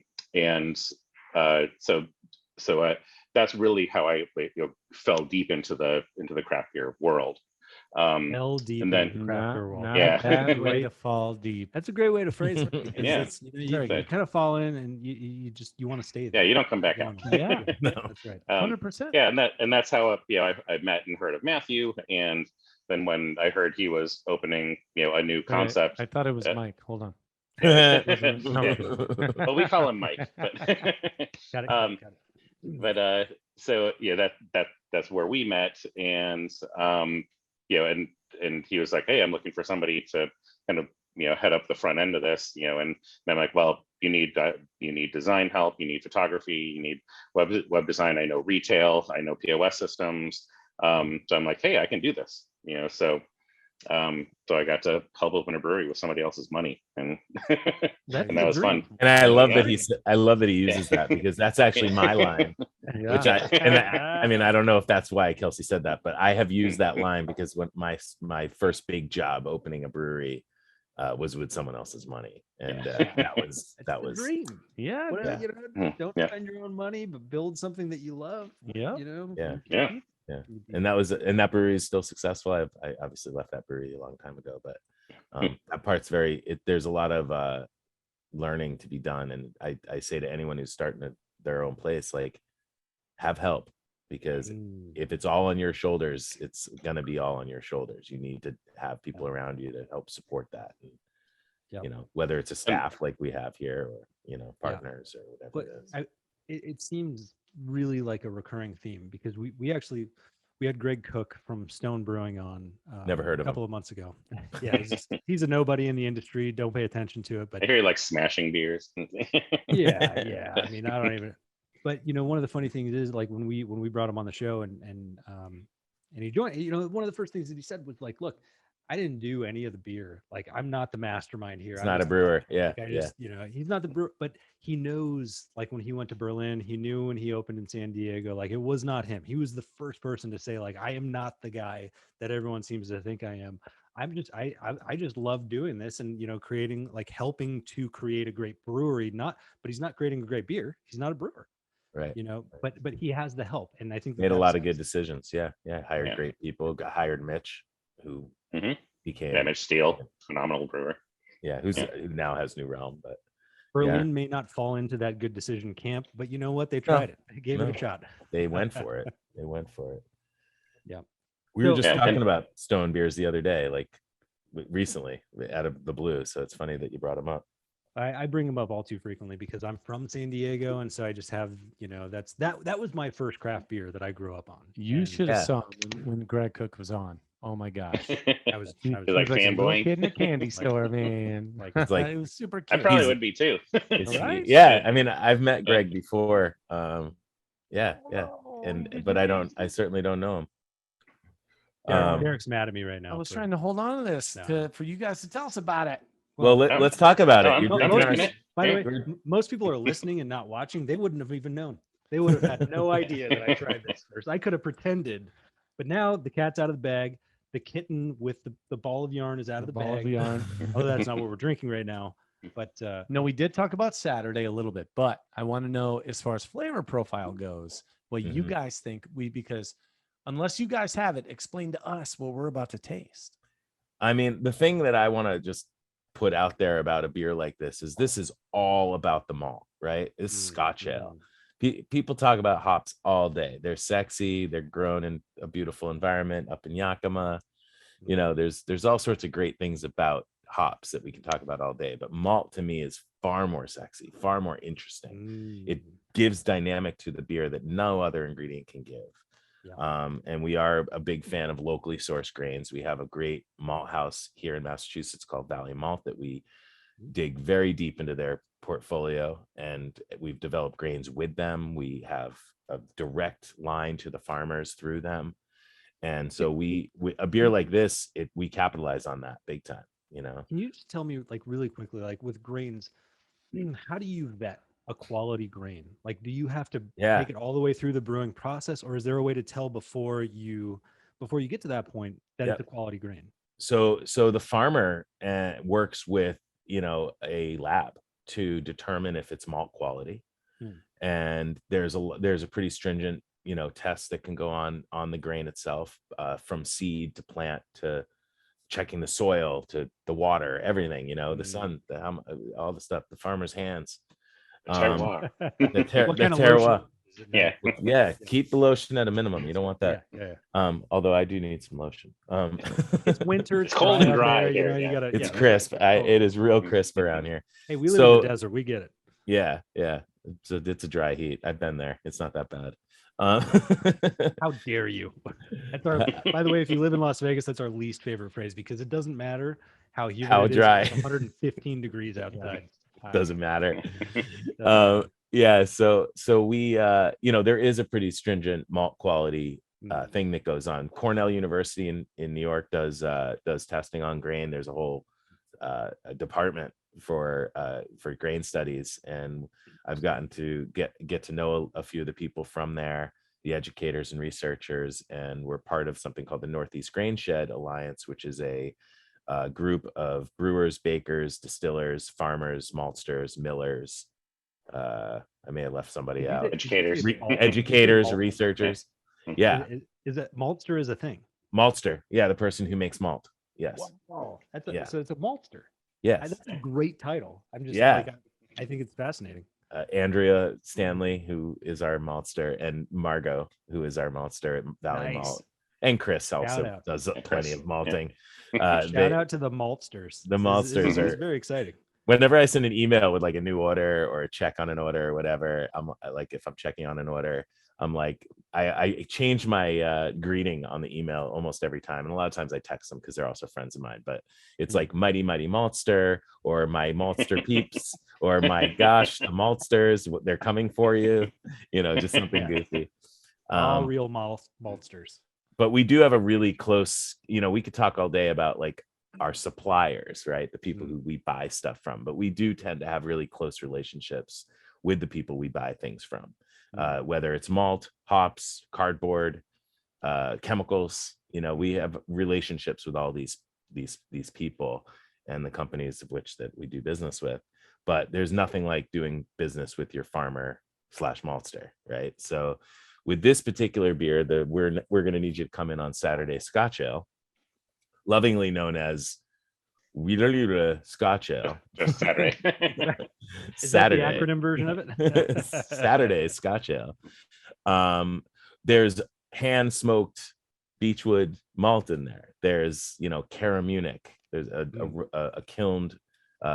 that's really how I fell deep into the craft beer world. Fell deep and then into the craft beer world. Not Yeah. a bad way to fall deep. That's a great way to phrase it. Because Yeah. it's, you kind of fall in, and you want to stay there. Yeah, you don't come back out. Yeah, That's right. 100%. Yeah, and that's how I met and heard of Matthew, and then when I heard he was opening a new concept. I thought it was Mike. Hold on. Well, we call him Mike. But Got it. but so yeah, that's where we met, and and he was like, hey, I'm looking for somebody to kind of head up the front end of this, and I'm like, well, you need design help, you need photography, you need web design. I know retail, I know POS systems. So I'm like, hey, I can do this, so I got to help open a brewery with somebody else's money, and and that was fun. And I love that he uses that, because that's actually my line. Yeah. Which I mean, I don't know if that's why Kelsey said that, but I have used that line because when my first big job opening a brewery, was with someone else's money, and Yeah. that was It's that the was dream. Yeah. What, Yeah. you know, don't Yeah. spend your own money, but build something that you love. Yeah. You know. Yeah. Yeah. Yeah. And that brewery is still successful. I obviously left that brewery a long time ago, but that part's there's a lot of learning to be done, and I say to anyone who's starting their own place, like, have help, because if it's all on your shoulders, it's gonna be all on your shoulders. You need to have people around you to help support that, and you know, whether it's a staff like we have here, or you know, partners or whatever But it is. it seems really like a recurring theme, because we actually had Greg Cook from Stone Brewing on Never heard a of him. couple of months ago. Yeah, he's a nobody in the industry. Don't pay attention to it. But I hear you like smashing beers. yeah. I mean, I don't even. But you know, one of the funny things is, like, when we brought him on the show and he joined. You know, one of the first things that he said was like, "Look, I didn't do any of the beer. Like, I'm not the mastermind here. It's I not a was brewer. not- Yeah. Like, I just, you know, he's not the brewer, but he knows, like, when he went to Berlin, he knew when he opened in San Diego, like, it was not him. He was the first person to say, like, I am not the guy that everyone seems to think I am. I just love doing this, and, you know, creating, like, helping to create a great brewery, but he's not creating a great beer. He's not a brewer, Right. you know, but he has the help. And I think Made a lot of that's- good decisions. Yeah. Hired Yeah. great people. Hired Mitch, who became Damage Steel, phenomenal brewer. who's now has New Realm, but Berlin may not fall into that good decision camp, but you know what? They tried it. They gave it a shot. they went for it. Yeah. We were So- just Yeah, talking and- about Stone beers the other day, like recently, out of the blue. So it's funny that you brought them up. I bring them up all too frequently because I'm from San Diego, and so I just have, you know, that was my first craft beer that I grew up on. You And should have Yeah. saw when Greg Cook was on. Oh my gosh. I was He You're like was like a little fanboying. kid in a candy store, man. like- It's like- it was super I cute. probably He's- would be too. Right? Yeah, I mean, I've met Greg before. Yeah, but I certainly don't know him. Derek's mad at me right now. I was for- trying to hold on to this No. for you guys to tell us about it. Well, let's talk about No, it. I'm- You're I'm drinking listening. our- By the Yeah. way, most people are listening and not watching. They wouldn't have even known. They would have had no idea that I tried this first. I could have pretended, but now the cat's out of the bag. The kitten with the ball of yarn is out of the ball bag. of yarn. Oh, that's not what we're drinking right now. But No, we did talk about Saturday a little bit, but I want to know, as far as flavor profile goes, what you Mhm. guys think. Because unless you guys have it, explain to us what we're about to taste. I mean, the thing that I want to just put out there about a beer like this is all about the malt, right? It's Scotch ale. People talk about hops all day. They're sexy. They're grown in a beautiful environment up in Yakima. You know, there's all sorts of great things about hops that we can talk about all day. But malt to me is far more sexy, far more interesting. It gives dynamic to the beer that no other ingredient can give. Yeah. And we are a big fan of locally sourced grains. We have a great malt house here in Massachusetts called Valley Malt that we dig very deep into their portfolio, and we've developed grains with them. We have a direct line to the farmers through them, and so we a beer like this, we capitalize on that big time. You know, Can you just tell me, like, really quickly, like, with grains, how do you vet a quality grain? Like, do you have to take it all the way through the brewing process, or is there a way to tell before you get to that point that it's a quality grain? So the farmer works with, you know, a lab to determine if it's malt quality, and there's a pretty stringent, you know, test that can go on the grain itself, from seed to plant to checking the soil to the water, everything, you know, the sun, all the stuff, the farmer's hands. The terroir. What kind of terroir. lotion is it now? Yeah. Keep the lotion at a minimum. You don't want that. Yeah. Although I do need some lotion. It's winter. It's cold and out dry there, you here, know, you yeah. gotta. It's yeah. crisp. It is real crisp around here. Hey, we live So- in the desert. We get it. Yeah. It's a dry heat. I've been there. It's not that bad. How dare you? That's our. By the way, if you live in Las Vegas, that's our least favorite phrase, because it doesn't matter how humid How it is, dry. it's 115 degrees outside. Doesn't matter. Doesn't Yeah. So we, you know, there is a pretty stringent malt quality matter. thing that goes on. Cornell University in New York does testing on grain. There's a whole a department for grain studies, and I've gotten to get to know a few of the people from there, the educators and researchers, and we're part of something called the Northeast Grain Shed Alliance, which is a group of brewers, bakers, distillers, farmers, maltsters, millers. I may have left somebody out. Educators. Educators, researchers. Yeah. Is it maltster is a thing? Maltster. Yeah, the person who makes malt. Yes. Wow. Yeah. So it's a maltster. Yes. That's a great title. I'm just Yeah. like, I think it's fascinating. Andrea Stanley, who is our maltster, and Margot, who is our maltster at Valley Nice. Malt. And Chris Shout also out. does plenty Chris. of malting. Shout out to the maltsters. The This maltsters is are very exciting. whenever I send an email with like a new order or a check on an order or whatever, I'm like, if I'm checking on an order, I'm like, I change my greeting on the email almost every time. And a lot of times I text them because they're also friends of mine, but it's like mighty maltster, or my maltster peeps, or my gosh, the maltsters, they're coming for you, just something goofy. All real maltsters. But we do have a really close, we could talk all day about like our suppliers, right? The people who we buy stuff from, but we do tend to have really close relationships with the people we buy things from, whether it's malt, hops, cardboard, chemicals. We have relationships with all these people and the companies of which that we do business with. But there's nothing like doing business with your farmer / maltster, right? So with this particular beer, we're going to need you to come in on Saturday Scotch Ale, lovingly known as Scotch Ale. Just Saturday. Is that the acronym version of it? Saturday Scotch Ale. There's hand smoked beechwood malt in there. There's Cara Munich. There's a kilned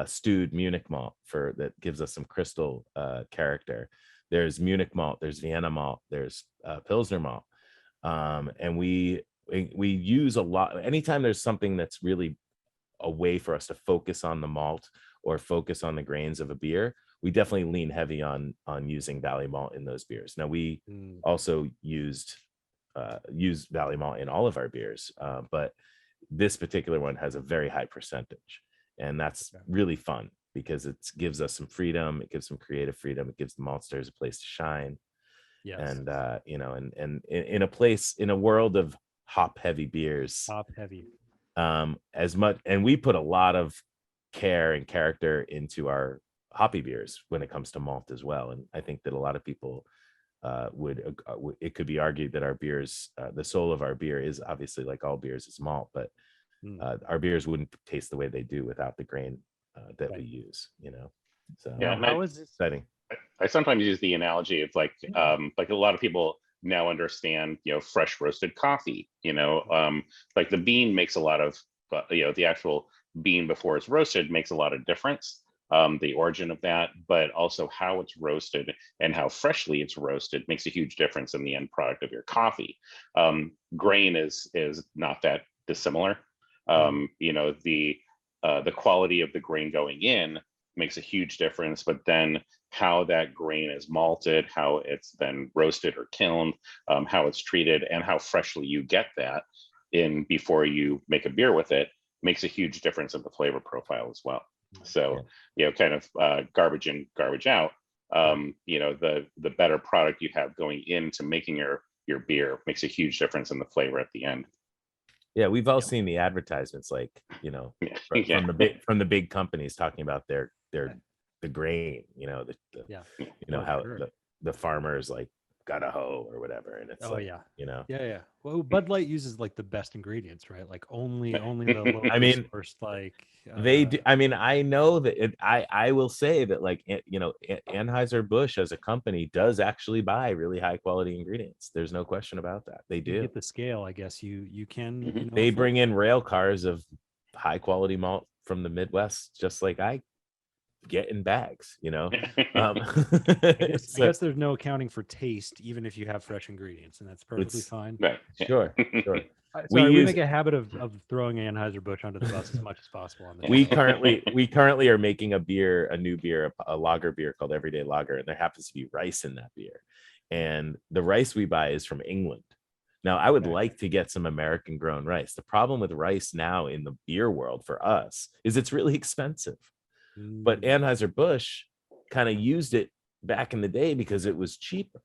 stewed Munich malt that gives us some crystal character. There's Munich malt, there's Vienna malt, there's Pilsner malt, and we use a lot. Anytime there's something that's really a way for us to focus on the malt or focus on the grains of a beer, we definitely lean heavy on using Valley malt in those beers. Now we also use Valley malt in all of our beers, but this particular one has a very high percentage, and that's really fun because it gives us some freedom. It gives some creative freedom. It gives the maltsters a place to shine. Yes. And and in a world of hop heavy beers, and we put a lot of care and character into our hoppy beers when it comes to malt as well. And I think that a lot of people it could be argued that our beers, the soul of our beer is obviously, like all beers, is malt, but our beers wouldn't taste the way they do without the grain that we use, So Yeah, how is this exciting? I sometimes use the analogy of like a lot of people now understand, fresh roasted coffee, like the bean makes a lot of, the actual bean before it's roasted makes a lot of difference. The origin of that, but also how it's roasted and how freshly it's roasted makes a huge difference in the end product of your coffee. Grain is not that dissimilar. The quality of the grain going in makes a huge difference, but then how that grain is malted, how it's then roasted or kilned, how it's treated, and how freshly you get that in before you make a beer with it makes a huge difference in the flavor profile as well. So, kind of garbage in, garbage out. The better product you have going into making your beer makes a huge difference in the flavor at the end. Yeah, we've all seen the advertisements, like from the big companies talking about the grain, how the farmers like got a hoe or whatever, and it's Well, Bud Light uses like the best ingredients, right? Like only the local source, like they do. I mean, I know that I will say that, like, Anheuser-Busch as a company does actually buy really high quality ingredients. There's no question about that. They do. You get the scale, I guess. You can. They bring in rail cars of high quality malt from the Midwest, just like I get in bags. I guess there's no accounting for taste, even if you have fresh ingredients, and that's perfectly fine. Right. Sure. We make a habit of throwing Anheuser-Busch under the bus as much as possible on this. We currently are making a new beer, a lager beer called Everyday Lager, and there happens to be rice in that beer. And the rice we buy is from England. Now, I would like to get some American grown rice. The problem with rice now in the beer world for us is it's really expensive. But Anheuser-Busch kind of used it back in the day because it was cheaper.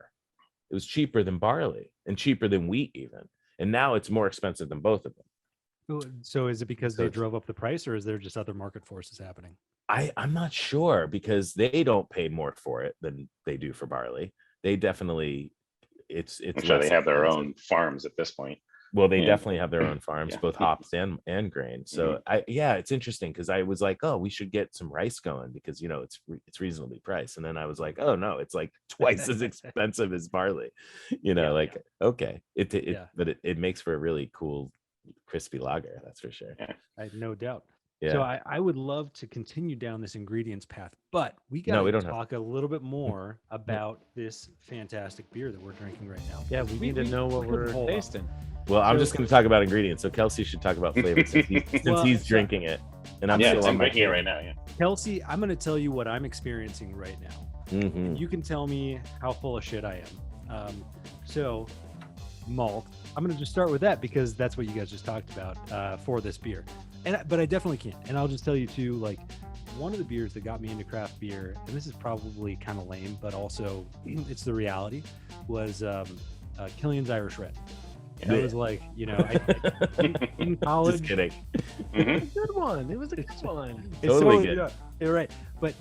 It was cheaper than barley and cheaper than wheat even. And now it's more expensive than both of them. So is it because So they it's- drove up the price, or is there just other market forces happening? I'm not sure because they don't pay more for it than they do for barley. They definitely it's I'm sure less they have their expensive. own farms at this point. Well, they Yeah. definitely have their own farms, Yeah. both hops and grain. So it's interesting because I was like, oh, we should get some rice going because it's reasonably priced. And then I was like, oh no, it's like twice as expensive as barley. Okay, but it makes for a really cool crispy lager, that's for sure. Yeah. I have no doubt. Yeah. So I would love to continue down this ingredients path, but we No, got we to don't have talk a little bit more about this fantastic beer that we're drinking right now. Yeah, we need to know what couldn't we're hold off. tasting. Well, I'm So- just going to talk about ingredients. So Kelsey should talk about flavor since Well, he's so- drinking it, and I'm Yeah, still it's on my right here right now. Yeah. Kelsey, I'm going to tell you what I'm experiencing right now. Mhm. You can tell me how full of shit I am. So malt, I'm going to just start with that because that's what you guys just talked about for this beer. But I definitely can. And I'll just tell you too, like one of the beers that got me into craft beer, and this is probably kind of lame, but also it's the reality, was Killian's Irish Red. And I was like, in college, Just kidding. Good one. It was a good one. It's Totally good. Yeah, you're right. But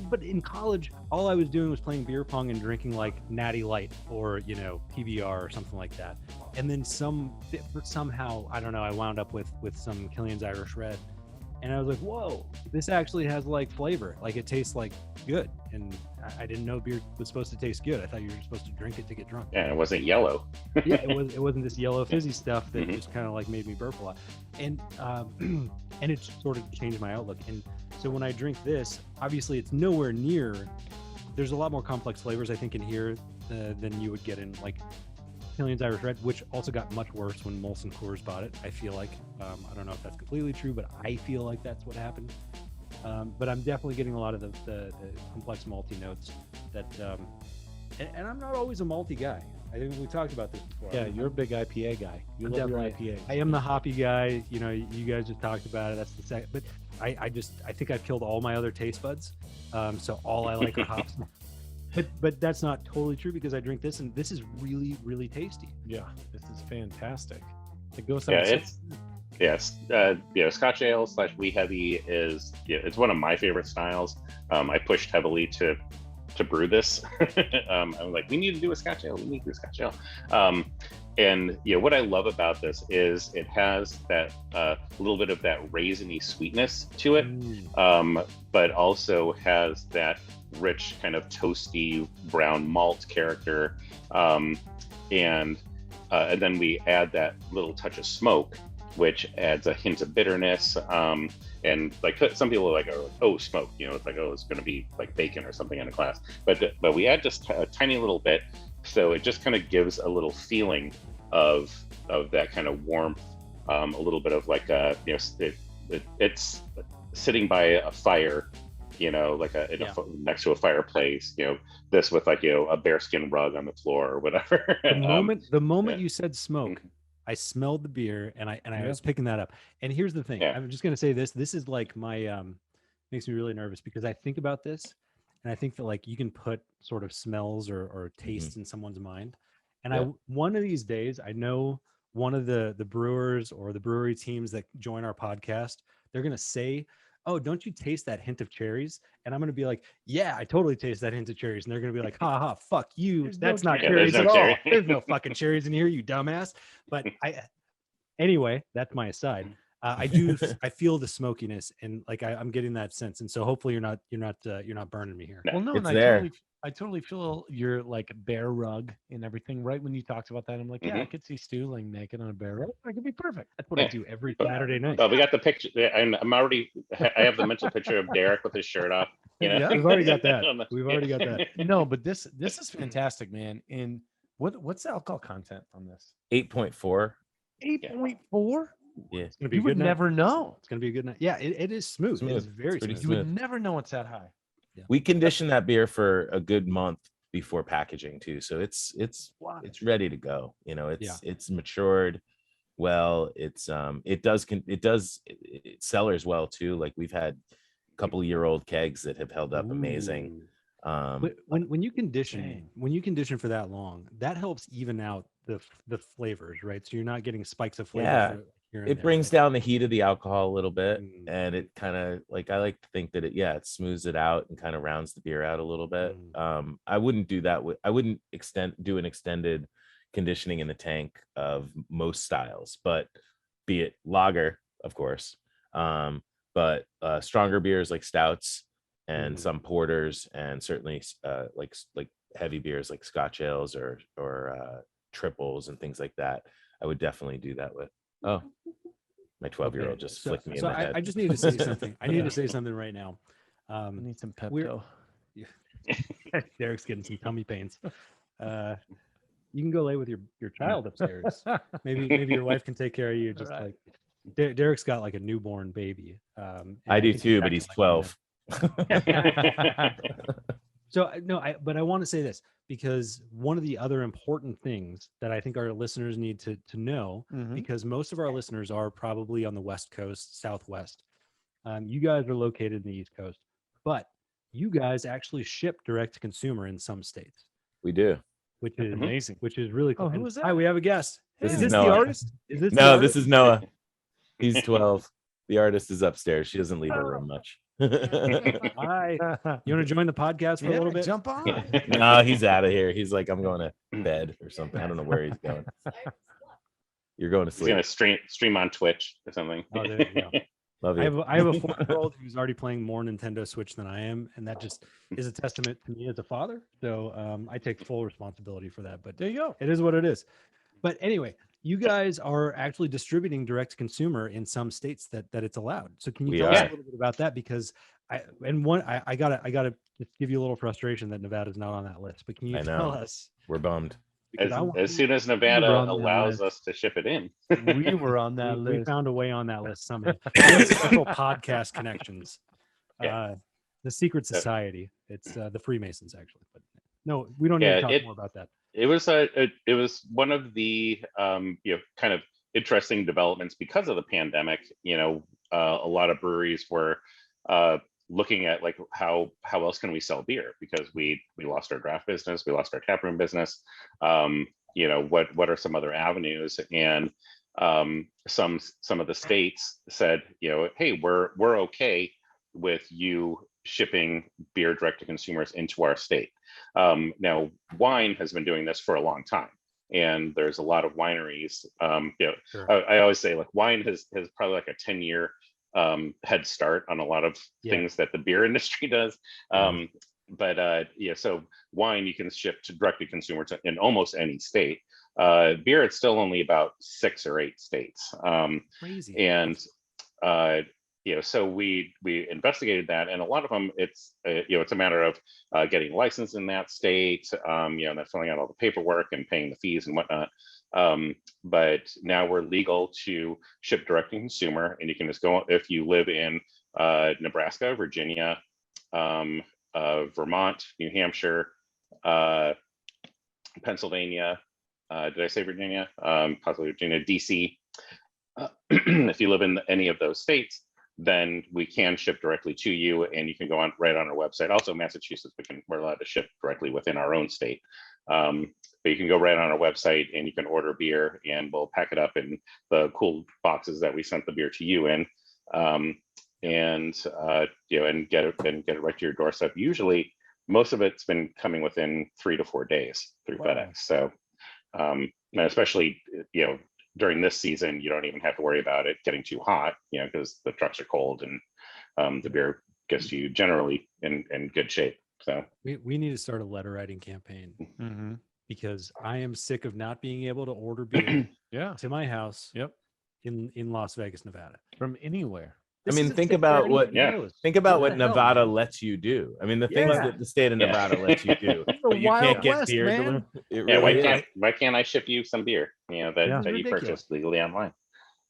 but in college, all I was doing was playing beer pong and drinking like Natty Light or PBR or something like that. And then somehow I don't know, I wound up with some Killian's Irish Red, and I was like, whoa, this actually has like flavor. Like it tastes like good, and I didn't know beer was supposed to taste good. I thought you were supposed to drink it to get drunk. Yeah, it wasn't yellow. Yeah, it wasn't this yellow fizzy stuff that just kind of like made me burp a lot, and it sort of changed my outlook. And so when I drink this, obviously it's nowhere near. There's a lot more complex flavors I think in here than you would get in like Killian's Irish Red, which also got much worse when Molson Coors bought it. I feel like I don't know if that's completely true, but I feel like that's what happened. But I'm definitely getting a lot of the complex malty notes that, and I'm not always a malty guy. I think we talked about this before. Yeah, you're a big IPA guy. You I'm love your definitely- IPA. I am the hoppy guy. You guys just talked about it. That's the second. But I think I've killed all my other taste buds. So all I like are hops. But that's not totally true because I drink this and this is really, really tasty. Yeah, this is fantastic. It goes Yeah, on. Yes, Scotch Ale / Wee Heavy is it's one of my favorite styles. I pushed heavily to brew this. I was like, we need to do a Scotch Ale. We need to do a Scotch Ale. And what I love about this is it has that little bit of that raisiny sweetness to it, but also has that rich kind of toasty brown malt character, and then we add that little touch of smoke, which adds a hint of bitterness. And like some people are like, oh, smoke, it's like, oh, it's going to be like bacon or something in a glass. But we add just a tiny little bit, so it just kind of gives a little feeling of that kind of warmth, a little bit of like it's sitting by a fire, like next to a fireplace. This with like a bearskin rug on the floor or whatever. The moment you said smoke, I smelled the beer and I was picking that up. And here's the thing. I'm just gonna say this is like my makes me really nervous because I think about this and I think that like you can put sort of smells or tastes in someone's mind. And one of these days, I know one of the brewers or the brewery teams that join our podcast, they're gonna say, oh, don't you taste that hint of cherries? And I'm going to be like, yeah, I totally taste that hint of cherries. And they're going to be like, ha ha, fuck you. That's not cherries at all. There's no fucking cherries in here, you dumbass. But anyway, that's my aside. I feel the smokiness and like I'm getting that sense. And so hopefully you're not burning me here. Well, no, It's and there. I totally feel your like bear rug and everything. Right when you talked about that, I'm like, yeah, I could see Stu like naked on a bear rug. That could be perfect. That's what I do every Saturday night. We got the picture, and I have the mental picture of Derek with his shirt off. Yeah, we've already got that. We've already got that. No, but this is fantastic, man. And what's the alcohol content on this? 8.4. 8.4. Yeah, It's gonna be You a would good night. never know. It's gonna be a good night. Yeah, it is smooth. It is Smooth. very It's pretty smooth. You would smooth. never know it's that high. We conditioned that beer for a good month before packaging too, so it's ready to go. It's matured well. It cellars well too. Like we've had a couple-year-old kegs that have held up amazing. When you condition for that long, that helps even out the flavors, right? So you're not getting spikes of flavor. Yeah. For here and It there, brings right? down the heat of the alcohol a little bit, Mm. and it kind of like, I like to think that it smooths it out and kind of rounds the beer out a little bit. I wouldn't do that I wouldn't do an extended conditioning in the tank of most styles, but be it lager, of course, but stronger beers like stouts and some porters, and certainly like heavy beers like Scotch ales or triples and things like that, I would definitely do that with. Oh, my 12-year-old just flicked me in the head. I just need to say something. I need to say something right now. I need some we're- Pepto. Derek's getting some tummy pains. You can go lay with your child upstairs. Maybe your wife can take care of you. Just Right. like Derek's got like a newborn baby. And I do think too, but acting he's like 12. So but I want to say this, because one of the other important things that I think our listeners need to know, because most of our listeners are probably on the West Coast, Southwest. You guys are located in the East Coast, but you guys actually ship direct to consumer in some states, We do. which is Amazing. which is really cool. Oh, who And was hi, that? we have a guest. This Is is this Noah. the artist? Is this the No, artist? this is Noah. He's 12. The artist is upstairs. She doesn't leave her room much. Hi. You want to join the podcast for a little bit? Jump on. No, he's out of here. He's like, I'm going to bed or something. I don't know where he's going. You're going to He's gonna sleep. stream on Twitch or something. Oh, there you go. Love I you. have a 4-year-old who's already playing more Nintendo Switch than I am, and that just is a testament to me as a father. So I take full responsibility for that. But There you go. it is what it is. But anyway, you guys are actually distributing direct to consumer in some states that it's allowed. So can you We tell us are. a little bit about that? Because I gotta just give you a little frustration that Nevada's not on that list. But can you I tell know. us? We're bummed. Because I want- As soon as were Nevada on that allows list. us to ship it in. We were on that we list. found a way on that list somehow. We have special podcast connections. Yeah. The secret society. It's the Freemasons, actually. But no, we don't need to Yeah, talk more about that. It was one of the kind of interesting developments because of the pandemic. A lot of breweries were looking at like how else can we sell beer, because we lost our draft business, we lost our taproom business. What are some other avenues? And some of the states said, hey, we're okay with you shipping beer direct to consumers into our state. Now, wine has been doing this for a long time, and there's a lot of wineries. Sure. I always say like wine has probably like a 10-year head start on a lot of things that the beer industry does. So wine you can ship to direct to consumer in almost any state. Beer, it's still only about 6 or 8 states. Crazy. And so we investigated that, and a lot of them, it's a matter of getting licensed in that state, and then filling out all the paperwork and paying the fees and whatnot. But now we're legal to ship direct to consumer, and you can just go if you live in Nebraska, Virginia, Vermont, New Hampshire, Pennsylvania. Did I say Virginia? Possibly Virginia, DC. If you live in any of those states, then we can ship directly to you, and you can go right on our website. Also, Massachusetts, we're allowed to ship directly within our own state. But you can go right on our website and you can order beer, and we'll pack it up in the cool boxes that we sent the beer to you in, and get it right to your doorstep. Usually, most of it's been coming within 3 to 4 days through FedEx. So, and especially during this season, you don't even have to worry about it getting too hot, because the trucks are cold, and the beer gets to you generally in good shape. So We need to start a letter writing campaign, Mm-hmm. because I am sick of not being able to order beer Yeah. to my house. Yep. In Las Vegas, Nevada. From anywhere. This mean, is a think state where about what- anything goes. Think about What what the hell, Nevada man? lets you do. I mean, the things Yeah. that the state of Yeah. Nevada lets you do. the But you Wild can't get West, beer man. delivered. It yeah, really is. why can't I ship you some beer? That Yeah. that you Ridiculous. purchased legally online.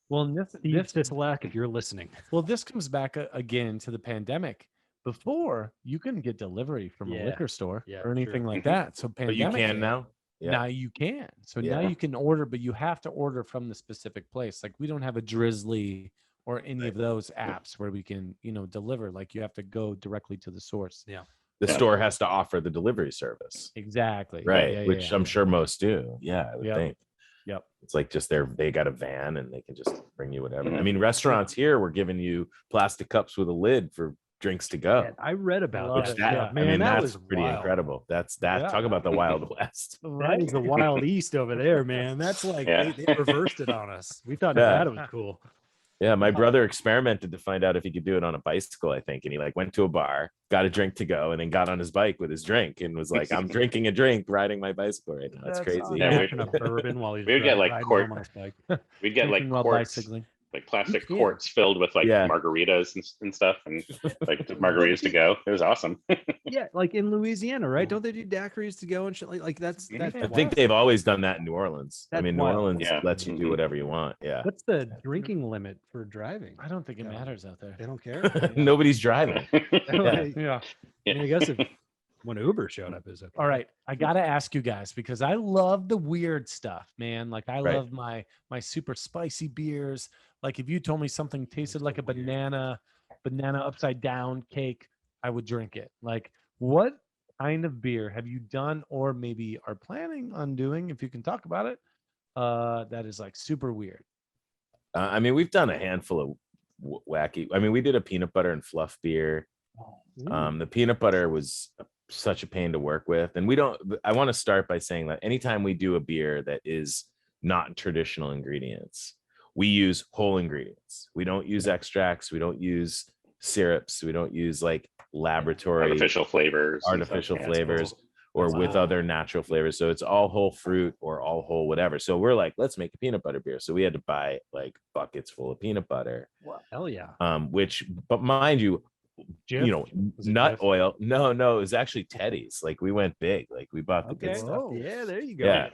Well, and Steve Sisolak, if you're listening. well, this comes back again to the pandemic. Before, you couldn't get delivery from a Yeah. liquor store Yeah, or anything sure. like Mhm. that. So But you pandemic can hit. now. Yeah. Now you can. So now Yeah. you can order, but you have to order from the specific place. Like we don't have a Drizzly or any of those apps where we can, deliver. Like you have to go directly to the source. Yeah. The Yeah. store has to offer the delivery service. Exactly. Right. Yeah, Which yeah. I'm sure most do. Yeah, I would Yep. think. Yep. It's like just they got a van and they can just bring you whatever. I mean, restaurants here were giving you plastic cups with a lid for drinks to go. Man, I read about Love that. it. Yeah, Yeah. man, I mean, that that's was pretty wild. incredible. That's that. Yeah. Talk about the Wild West. That is the Wild East over there, man. That's like Yeah. they reversed it on us. We thought Yeah. Nevada was cool. Yeah, my brother experimented to find out if he could do it on a bicycle, I think. And he like went to a bar, got a drink to go, and then got on his bike with his drink and was like, I'm drinking a drink, riding my bicycle right now. That's That's crazy. awesome. Yeah, Drinking a bourbon while he's we would get, like, riding quart- home on his bike. We'd get like Drinking while quarts, bicycling. like plastic can. quarts filled with like Yeah. margaritas and stuff, and like margaritas to go. It was awesome. Yeah, like in Louisiana, right? Don't they do daiquiris to go and shit? Like that's Mhm. I think they've always done that in New Orleans. I That's mean, New wild. Orleans Yeah. lets you do Mhm. whatever you want. Yeah. What's the drinking limit for driving? I don't think it Yeah. matters out there. They don't care. Nobody's driving. Yeah. Yeah. I mean, I guess if when Uber showed up, is it? All right, I gotta ask you guys because I love the weird stuff, man. Like I Right. love my super spicy beers. Like if you told me something tasted like a banana upside down cake, I would drink it. Like what kind of beer have you done or maybe are planning on doing, if you can talk about it, that is like super weird? I mean, we've done a handful of wacky. I mean, we did a peanut butter and fluff beer. The peanut butter was such a pain to work with. And I want to start by saying that anytime we do a beer that is not traditional ingredients, we use whole ingredients. We don't use extracts. We don't use syrups. We don't use like laboratory Artificial flavors. and stuff. artificial Yeah. flavors or That's with cool. other natural flavors. So it's all whole fruit or all whole whatever. So we're like, let's make a peanut butter beer. So we had to buy like buckets full of peanut butter. Hell yeah. But mind you, Jif? you know, Was it nut Jif? oil. No, it was actually Teddy's. Like we went big. Like we bought the Okay. good stuff. Yeah, there you go. Yeah.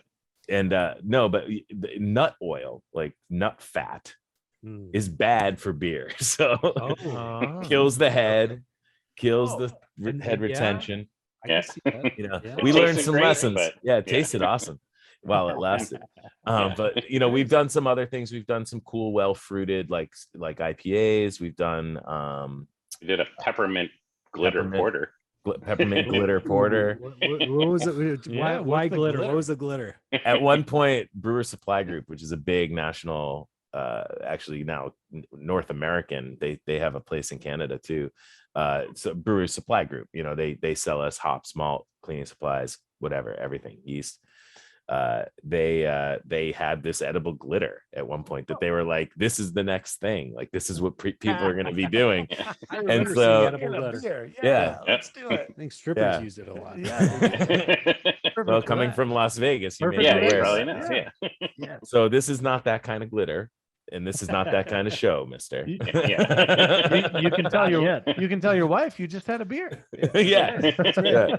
And no, but the nut oil, like nut fat, Mm. is bad for beer. So Oh, kills the head, kills the and- head yeah. retention. I can Yeah. see that. You know, Yeah. we It learned tasted some great, lessons. but- Yeah, it yeah. tasted awesome while it lasted. But you know, we've done some other things. We've done some cool, well fruited like IPAs. We've done We did a peppermint glitter Peppermint. porter. peppermint glitter porter. What was it? Yeah, Why what's the glitter? glitter? What was the glitter? At one point, Brewer Supply Group, which is a big national, actually now North American, they have a place in Canada too. So Brewer Supply Group, you know, they sell us hops, malt, cleaning supplies, whatever, everything, yeast. They had this edible glitter at one point that they were like, this is the next thing. Like this is what people are going to be doing. I And remember so- seeing edible glitter. Beer. Yeah. Let's do it. I think strippers Yeah. used it a lot. Well, coming from Las Vegas, you Perfect may Yeah, be you aware of probably that. know. Yeah. Yeah. So this is not that kind of glitter, and this is not that kind of show, mister. You can tell your wife you just had a beer. Yeah. That's right. Yeah.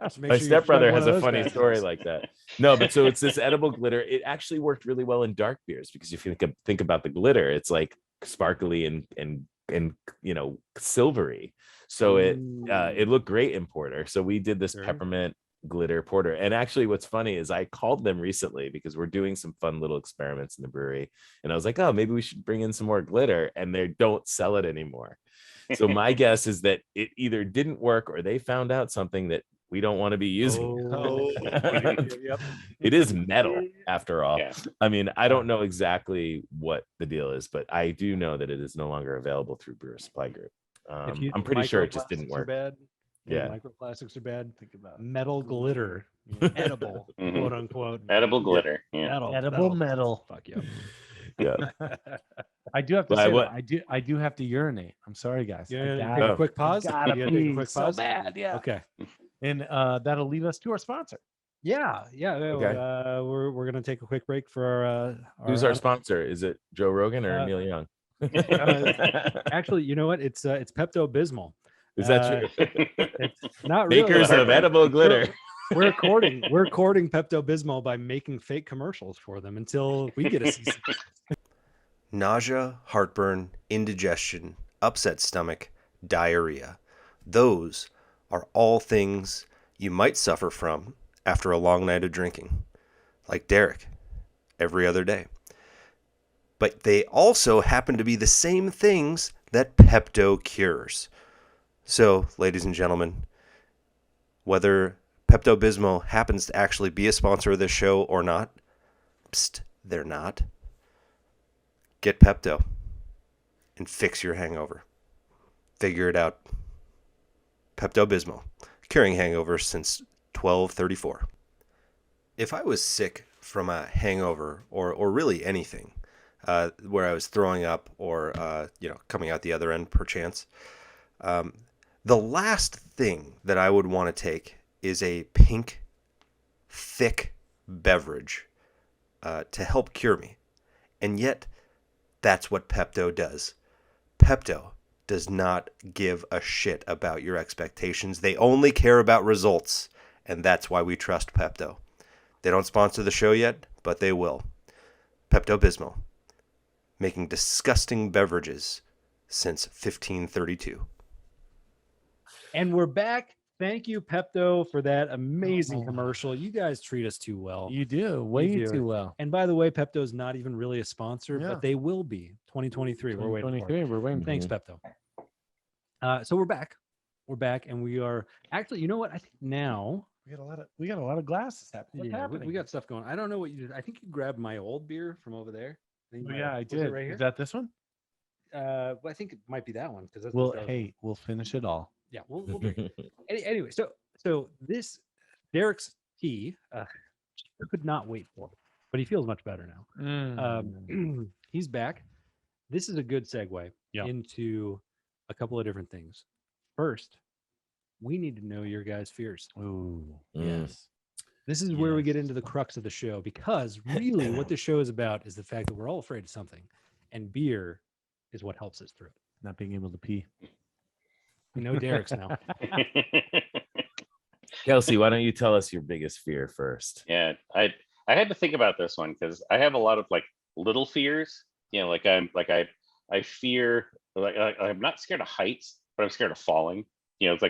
Just make My sure you stepbrother chug one has of a those funny guys. story like that. No, but so it's this edible glitter. It actually worked really well in dark beers because if you think about the glitter, it's like sparkly and you know, silvery. So it looked great in porter. So we did this Sure. peppermint glitter porter. And actually what's funny is I called them recently because we're doing some fun little experiments in the brewery. And I was like, oh, maybe we should bring in some more glitter, and they don't sell it anymore. So my guess is that it either didn't work or they found out something that we don't want to be using. Oh, yep. It is metal after all. Yeah. I mean, I don't know exactly what the deal is, but I do know that it is no longer available through Brewer Supply Group. If you I'm think pretty sure it just didn't microplastics are work. Bad, Yeah. microplastics are bad. Think about it. Metal glitter, edible, Mhm. quote unquote. Edible glitter. Yeah. Metal, Edible metal. Fuck yeah. Yeah. I do have to But say, what- I do have to urinate. I'm sorry, guys. I Yeah, gotta- take a Oh. quick pause. gotta You gotta take a pee quick so pause. bad. Yeah. Okay. And that'll lead us to our sponsor. Yeah. Okay. We're gonna take a quick break for Who's our sponsor? Is it Joe Rogan or Neil Young? Actually, you know what? It's Pepto Bismol. Is that true? It's not really. Makers of edible glitter. We're courting Pepto Bismol by making fake commercials for them until we get a season. Nausea, heartburn, indigestion, upset stomach, diarrhea. Those are all things you might suffer from after a long night of drinking, like Derek, every other day. But they also happen to be the same things that Pepto cures. So, ladies and gentlemen, whether Pepto-Bismol happens to actually be a sponsor of this show or not, Psst, they're not. Get Pepto and fix your hangover. Figure it out. Pepto-Bismol, curing hangovers since 1234. If I was sick from a hangover or really anything, where I was throwing up or coming out the other end perchance, the last thing that I would want to take is a pink, thick beverage to help cure me. And yet, that's what Pepto does. Pepto does not give a shit about your expectations. They only care about results. And that's why we trust Pepto. They don't sponsor the show yet, but they will. Pepto-Bismol, making disgusting beverages since 1532. And we're back. Thank you, Pepto, for that amazing commercial. You guys treat us too well. You do way too well. And by the way, Pepto's not even really a sponsor, Yeah. but they will be 2023. We're waiting for it. We're waiting. Thanks, Pepto. So we're back. We're back, and we are actually. You know what? I think now we got a lot of glasses happening. What's yeah, happening? we got stuff going. I don't know what you did. I think you grabbed my old beer from over there. I Was it did. right here. Is that this one? Well, I think it might be that one because that's Well, what hey, we'll finish it all. yeah, we'll drink it. Anyway, so this Derek's tea I could not wait for it, but he feels much better now. He's back. This is a good segue into a couple of different things. First, we need to know your guys' fears. Ooh, yes. This is where we get into the crux of the show, because really what the show is about is the fact that we're all afraid of something, and beer is what helps us through it. not being able to pee. We know Derek's now. Kelsey, why don't you tell us your biggest fear first? Yeah, I had to think about this one because I have a lot of like little fears. You know, I fear I'm not scared of heights, but I'm scared of falling. You know, it's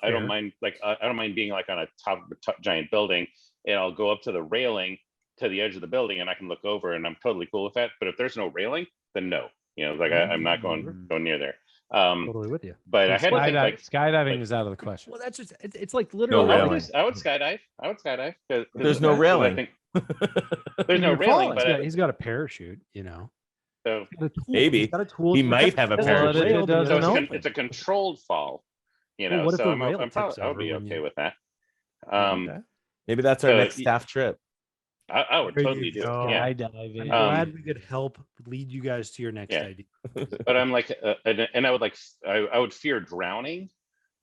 I don't mind I don't mind being like on a top of a giant building, and I'll go up to the railing to the edge of the building, and I can look over, and I'm totally cool with that. But if there's no railing, then no. You know, I'm not going near there. Totally with you. But I had to think like skydiving is out of the question. Well, that's just it's like literally. No I railing. would skydive. I would skydive. There's no railing. I think there's no You're railing, falling. but he's got a parachute, you know. so Maybe. He's got a tool. He might have a parachute. it's a controlled fall. You know, Well, what if so the I'm rail probably tips I would over be when okay you- with that. Maybe that's our So next y- staff trip. I would There you totally do it. go. Yeah. Skydiving. I'm glad we could help lead you guys to your next Yeah. idea. But I'm like, and I would I would fear drowning,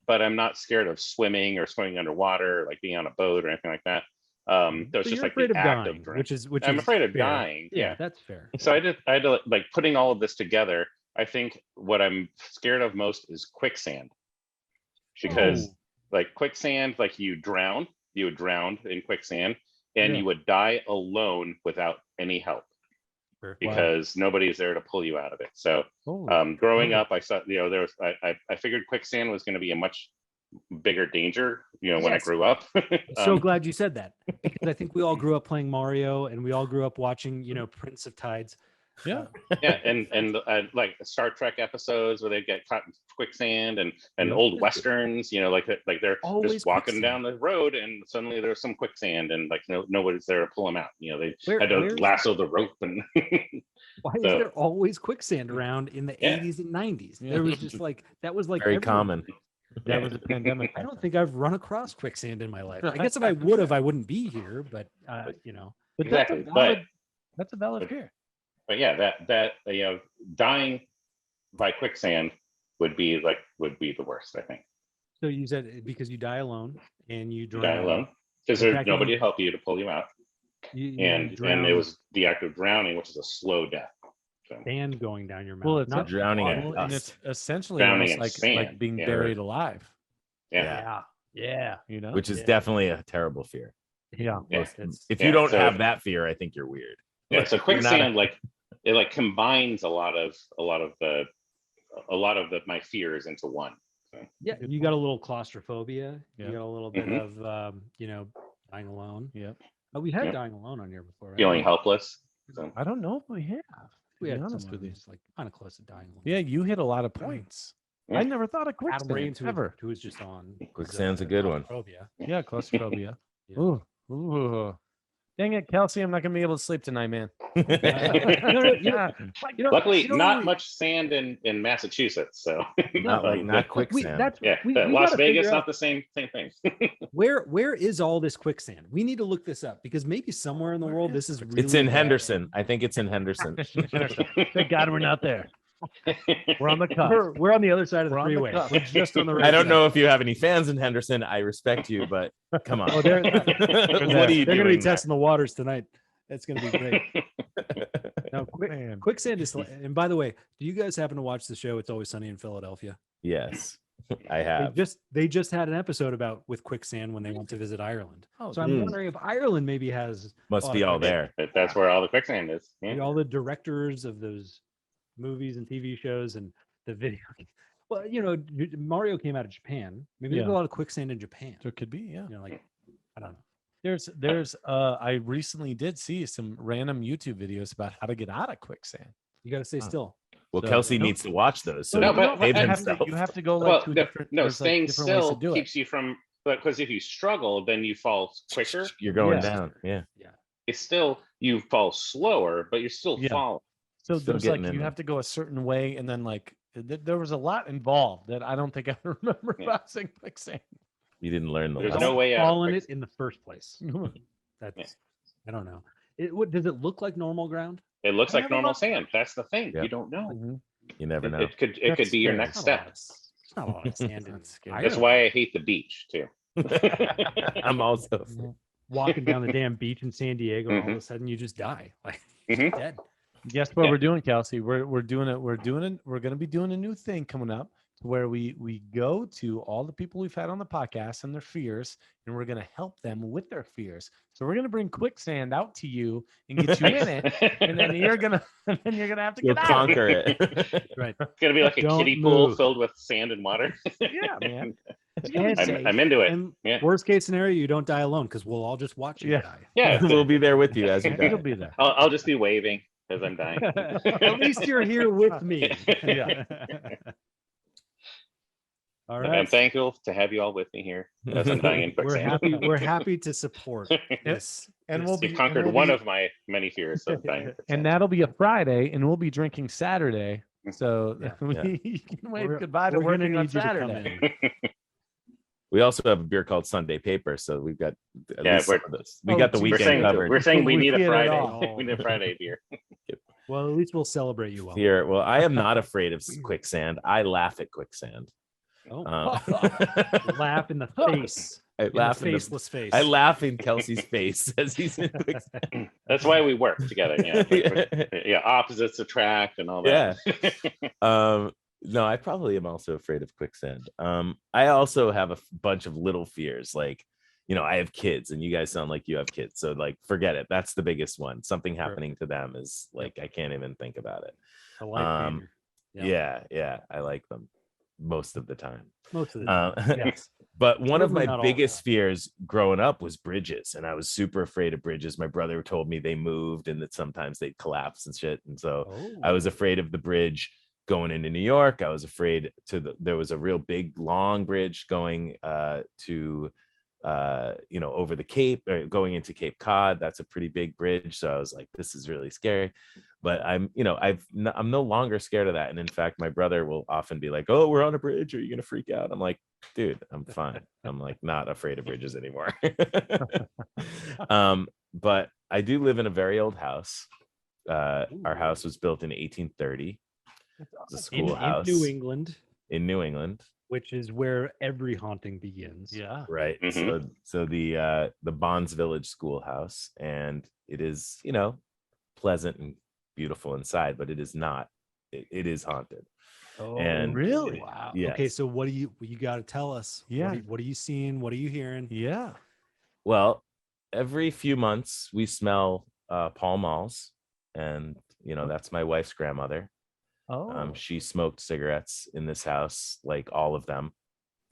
but I'm not scared of swimming or swimming underwater, like being on a boat or anything like that. So it's So just you're like afraid the of act dying, of drowning. which is I'm afraid of fair. dying. Yeah. That's fair. So I had to like putting all of this together. I think what I'm scared of most is quicksand, because like quicksand, like you would drown in quicksand, and you would die alone without any help Sure. because nobody's there to pull you out of it. So growing up, I saw, you know, there was I figured quicksand was going to be a much bigger danger, you know, when I Yes. grew up. So glad you said that, because I think we all grew up playing Mario, and we all grew up watching, you know, Prince of Tides. Yeah. Yeah, and like the Star Trek episodes where they get caught in quicksand, and old westerns, you know, like they're Always just walking quicksand. down the road, and suddenly there's some quicksand, and like nobody's there to pull them out. You know, they had Where's- to lasso the rope, and Why is So- there always quicksand around in the Yeah. 80s and 90s? Yeah. There was just like that was like Very everywhere. common. That was a pandemic. I don't think I've run across quicksand in my life. I guess if I would have, I wouldn't be here. But you know, But exactly. that's a valid fear. But yeah, that you know, dying by quicksand would be the worst, I think. so you said because you die alone and you You drown. die alone because Exactly. there's nobody to help you to pull you out, and drown it was the act of drowning, which is a slow death. So sand going down your mouth. Well, it's not drowning in Well, and dust. it's essentially Drowning almost in like sand, being yeah. buried alive. yeah. Yeah. You know, Which is Yeah. definitely a terrible fear. yeah. Yeah. It's- If Yeah, you don't so- have that fear, I think you're weird. Yeah, so You're not quicksand it like combines a lot of my fears into one. So, Yeah, you got a little claustrophobia. Yeah. You got a little bit Mhm. of you know, dying alone. Yep. Oh, we had Yep. dying alone on here before, right? feeling helpless. So I don't know if we have. We be had honest someone with you. who's like kind of close to dying alone. Yeah, you hit a lot of points. Yeah. I never thought of Adam quicksand Raines, ever. who was just on Quicksand's a good one. claustrophobia. Yeah, claustrophobia. Yeah. Ooh, ooh. Dang it, Kelsey, I'm not gonna be able to sleep tonight, man. Luckily, not much sand in Massachusetts, so not quicksand. Las Vegas, not the same thing. Where is all this quicksand? We need to look this up because maybe somewhere in the world this is really It's in bad. Henderson. I think it's in Henderson. Thank God we're not there. We're on the cusp. We're on the other side of the We're on the freeway. cusp. We're just on the right I don't side. know if you have any fans in Henderson. I respect you, but come on. Oh, they're What are you they're going to be doing testing the waters tonight. That's going to be great. Now, Man. Quicksand is. And by the way, do you guys happen to watch the show It's Always Sunny in Philadelphia? Yes, I have. They just had an episode about with Quicksand when they went to visit Ireland. Oh, So I'm wondering if Ireland maybe has Must be all there. But that's where all the quicksand is. Yeah. all the directors of those movies and TV shows and the video. Well, Mario came out of Japan. Maybe there's a lot of quicksand in Japan. There could be, yeah. I don't know. There's I recently did see some random YouTube videos about how to get out of quicksand. You got to stay still. Well, So- Kelsey needs to watch those. So No, he but save I have himself. You have to go like Well, two different. no, there's, like, staying different ways to still do it. keeps you from. But because if you struggle, then you fall quicker. You're going Yeah. down. Yeah. It's still you fall slower, but you're still Yeah. falling. So Still there's like getting in you there. have to go a certain way, and then like there was a lot involved that I don't think I remember Yeah. about saying quicksand. You didn't learn the There's lesson. no way out. Fall of in it quicksand. in the first place. That's Yeah. I don't know. What does it look like normal ground? It looks I like never normal looked- sand. That's the thing. Yeah. You don't know. Mhm. You never know. It could That's be your scary. next step. It's not a lot of sand in That's scary. That's Ireland. why I hate the beach too. I'm also. Mhm. Walking down the damn beach in San Diego, all of Mhm. a sudden you just die. Like Mhm. dead. Guess what Yeah. we're doing, Kelsey? We're doing it. We're going to be doing a new thing coming up where we go to all the people we've had on the podcast and their fears, and we're going to help them with their fears. So we're going to bring quicksand out to you and get you in it, and then you're gonna have to You'll get out. conquer it. Right. It's gonna be like a Don't kiddie pool move. filled with sand and water. Yeah, man. And, I'm into it. and Yeah. worst case scenario, you don't die alone because we'll all just watch you Yeah. die. Yeah, We'll be there with you as you You'll die. be there. I'll just be waving as I'm dying. At least you're here with me. Yeah. All I'm right. thankful to have you all with me here as I'm dying in We're quicksand. happy. We're happy to support this. And this- we'll be You've conquered we'll one be- of my many fears of dying. in and quicksand. that'll be a Friday, and we'll be drinking Saturday. So Yeah. you can wave We're- goodbye to we're gonna working on need you to come Saturday. in. We also have a beer called Sunday Paper, so we've got at Yeah, least some we're- of this. We Oh, got the geez. we're weekend saying covered. we're saying we We need a get it Friday. all. We need a Friday beer. Well, at least we'll celebrate you all. Here, well, I am not afraid of quicksand. I laugh at quicksand. Oh, I laugh in the face. laugh in in the the, faceless face. I laugh in Kelsey's face as he's in quicksand. That's why we work together. Yeah, opposites attract and all that. No, I probably am also afraid of quicksand. I also have a bunch of little fears, like, I have kids, and you guys sound like you have kids, so like, forget it. That's the biggest one. Something happening to them is like, I can't even think about it. A life changer. Yeah, I like them most of the time. Most of the time. Yes. But one of Probably my not all biggest that. fears growing up was bridges, and I was super afraid of bridges. My brother told me they moved and that sometimes they'd collapse and shit, and so I was afraid of the bridge going into New York. I was afraid there was a real big long bridge going to over the Cape, or going into Cape Cod. That's a pretty big bridge, so I was like, this is really scary. But I'm no longer scared of that. And in fact, my brother will often be like, oh, we're on a bridge, are you gonna freak out? I'm like, dude, I'm fine. I'm like not afraid of bridges anymore. But I do live in a very old house. Our house was built in 1830. It's a schoolhouse in New England, in New England, which is where every haunting begins. Yeah. right? Mhm. So the Bonds Village Schoolhouse, and it is pleasant and beautiful inside, but it is not. It is haunted. Oh, And- Really? Wow. Yes. Okay, so what do you got to tell us? Yeah. What are you seeing? What are you hearing? Yeah. Well, every few months we smell Pall Malls, and that's my wife's grandmother. Oh. She smoked cigarettes in this house, like all of them.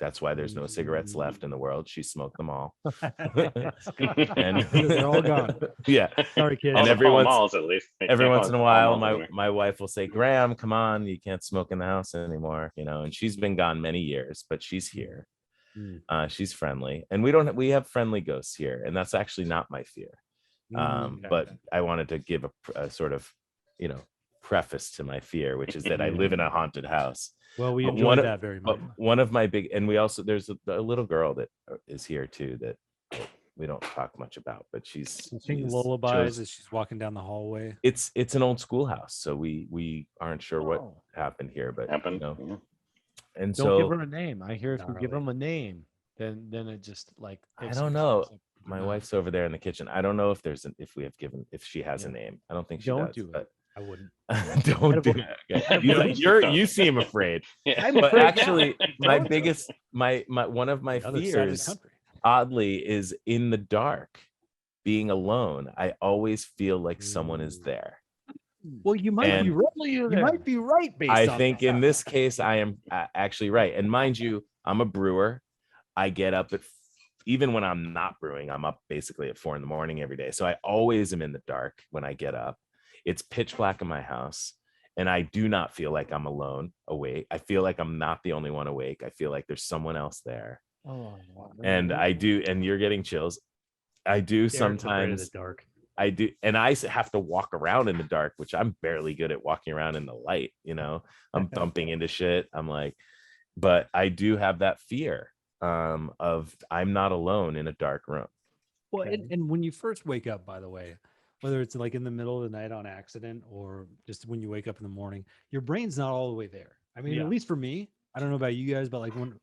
That's why there's no cigarettes left in the world. She smoked them all. And They're all gone. Yeah. Sorry, kids. All And the every Pall once- Malls, at least. They Every can't once in a call while, Pall Malls anymore. my wife will say, Graham, come on, you can't smoke in the house anymore, and she's been gone many years, but she's here. Mm. She's friendly, and we have friendly ghosts here, and that's actually not my fear. But I wanted to give a sort of, preface to my fear, which is that I live in a haunted house. Well, we But enjoy that very much. one of my big, and we also, there's a little girl that is here too that we don't talk much about, but she's Singing lullabies as she's walking down the hallway. It's an old schoolhouse, so we aren't sure what happened here, but and don't so give her a name. I hear if you give them a name, then it just like I don't know. My wife's over there in the kitchen. I don't know if if she has a name. I don't think she don't does. do but it. I wouldn't. don't do it. Okay. You seem afraid. But actually, my one of my fears, oddly, is in the dark, being alone. I always feel like someone is there. Well, you might be right. You might be right. I think in this case, I am actually right. And mind you, I'm a brewer. I get up even when I'm not brewing, I'm up basically at 4 a.m. every day. So I always am in the dark when I get up. It's pitch black in my house, and I do not feel like I'm alone awake. I feel like I'm not the only one awake. I feel like there's someone else there. Oh, wow. And I do, and you're getting chills. I do sometimes. The dark. I do, and I have to walk around in the dark, which I'm barely good at walking around in the light. I'm bumping into shit. I'm like, but I do have that fear of I'm not alone in a dark room. Well, and when you first wake up, by the way, whether it's like in the middle of the night on accident or just when you wake up in the morning, your brain's not all the way there. I mean, at least for me, I don't know about you guys, but like when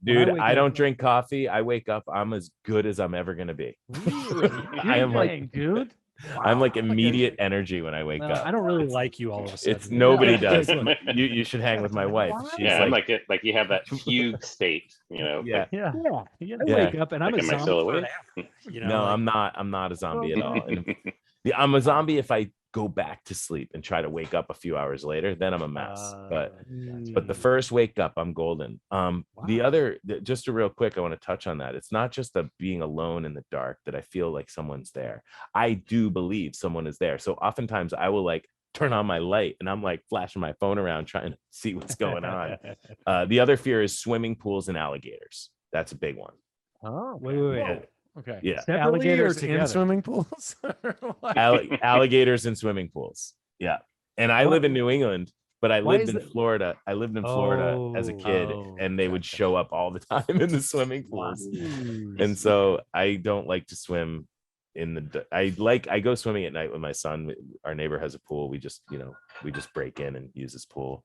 I don't drink coffee. I wake up, I'm as good as I'm ever gonna be. Really? I am like, dude. Wow. I'm like immediate energy when I wake up. I don't really like you all of a sudden. It's nobody does. You should hang with my wife. She's I'm like it. Like you have that fugue state, Yeah. I wake up and I'm a zombie. No, I'm not a zombie at all. I'm a zombie if I go back to sleep and try to wake up a few hours later, then I'm a mess. But the first wake up, I'm golden. The other, just a real quick, I want to touch on that. It's not just the being alone in the dark that I feel like someone's there. I do believe someone is there. So oftentimes I will like turn on my light and I'm like flashing my phone around trying to see what's going on. The other fear is swimming pools and alligators. That's a big one. Oh, wait. Okay. Yeah. Alligators in swimming pools. Alligators in swimming pools. Yeah. And I live in New England, but I lived in Florida. I lived in Florida as a kid, and they would show up all the time in the swimming pools. And so I don't like to swim I go swimming at night with my son. Our neighbor has a pool. We just break in and use his pool.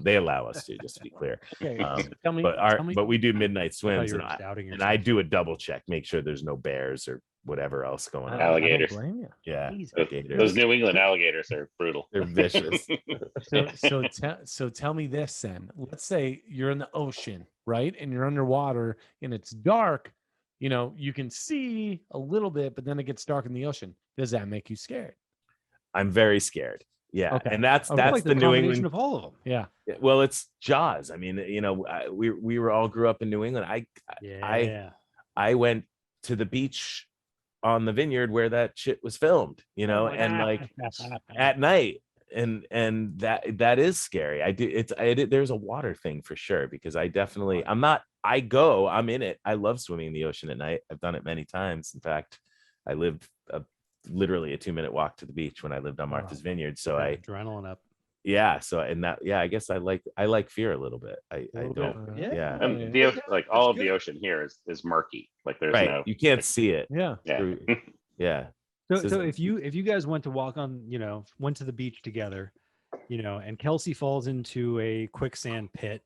They allow us to, just to be clear. But we do midnight swims, and I do a double check, make sure there's no bears or whatever else going on. Alligators. Yeah. Those New England alligators are brutal. They're vicious. So tell me this then. Let's say you're in the ocean, right? And you're underwater and it's dark. You can see a little bit, but then it gets dark in the ocean. Does that make you scared? I'm very scared. Yeah. Okay. And that's like the New England of all of them. Yeah. Well, it's Jaws. I mean, we were all grew up in New England. I went to the beach on the vineyard where that shit was filmed, and like at night. And that is scary. There's a water thing for sure, because I'm in it. I love swimming in the ocean at night. I've done it many times. In fact, I lived literally a 2-minute walk to the beach when I lived on Martha's Vineyard. So adrenaline up. Yeah. So I guess I like fear a little bit. I don't. Yeah. And all of the ocean here is murky. Like there's no. You can't see it. Yeah. Yeah. So if you guys went to walk on, went to the beach together, and Kelsey falls into a quicksand pit,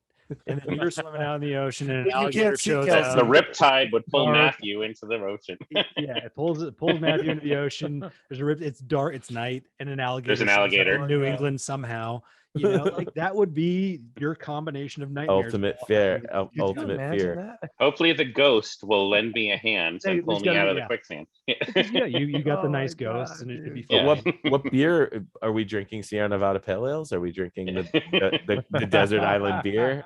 and then you're swimming out in the ocean and an alligator shows up. The riptide would pull Matthew into the ocean. It pulls Matthew into the ocean. There's a rip. It's dark. It's night, and an alligator. There's an alligator in New England somehow. Like that would be your combination of nightmares. Ultimate fear. Hopefully the ghost will lend me a hand and pull me out of the quicksand. You got the nice ghosts, and it could be fun. What beer are we drinking? Sierra Nevada Pale Ales? Are we drinking the Desert Island beer?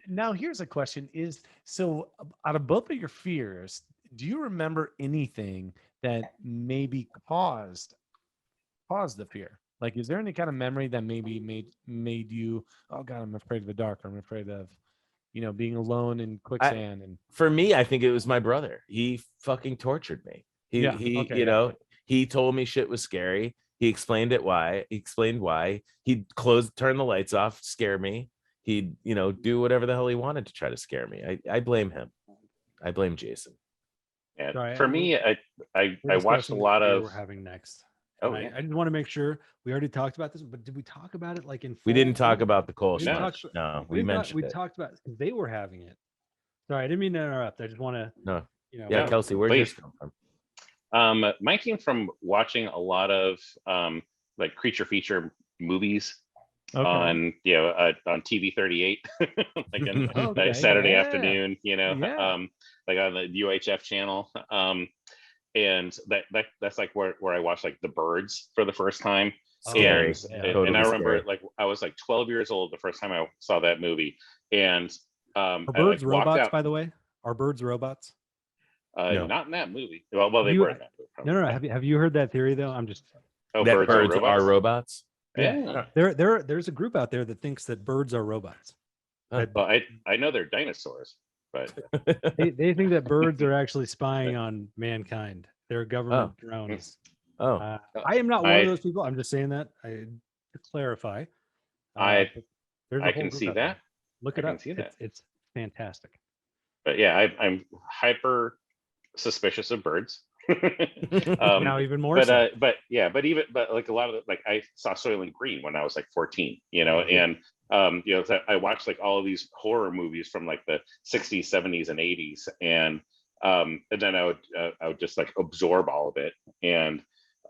Now here's a question: out of both of your fears, do you remember anything that maybe caused the fear? Like, is there any kind of memory that maybe made you, oh God, I'm afraid of the dark, or I'm afraid of, being alone in quicksand? And for me, I think it was my brother. He fucking tortured me. He you know, he told me shit was scary. He explained why. He'd turn the lights off, scare me. He'd, do whatever the hell he wanted to try to scare me. I blame him. I blame Jason. And Sorry, for me, I watched a lot of. We're having next. Oh, And yeah. I just want to make sure we already talked about this, but did we talk about it like in? We didn't full? talk about the Kolsch No. much. No, we mentioned we it. talked about because they were having it. Sorry, I didn't mean to interrupt. I just want to. No. Yeah, Yeah, Kelsey, where's yours come from? Mine came from watching a lot of like creature feature movies on TV 38, like on Saturday afternoon, like on the UHF channel. And that's like where I watched like The Birds for the first time. Scary. And I remember like I was like 12 years old the first time I saw that movie. And are birds robots, by the way? Are birds robots? No. Not in that movie. Well, they were in that movie. No. Have you heard that theory though? I'm just. Oh, that birds are robots. Yeah. There's a group out there that thinks that birds are robots. Well, I know they're dinosaurs, but they think that birds are actually spying on mankind. They're government drones. I am not one of those people. I'm just saying that to clarify. I can see that. Look it up. It's fantastic. But yeah, I'm hyper suspicious of birds. Now even more. But like a lot of like I saw Soylent Green when I was like 14, and I watched like all of these horror movies from like the 60s, 70s, and 80s, and then I would just like absorb all of it, and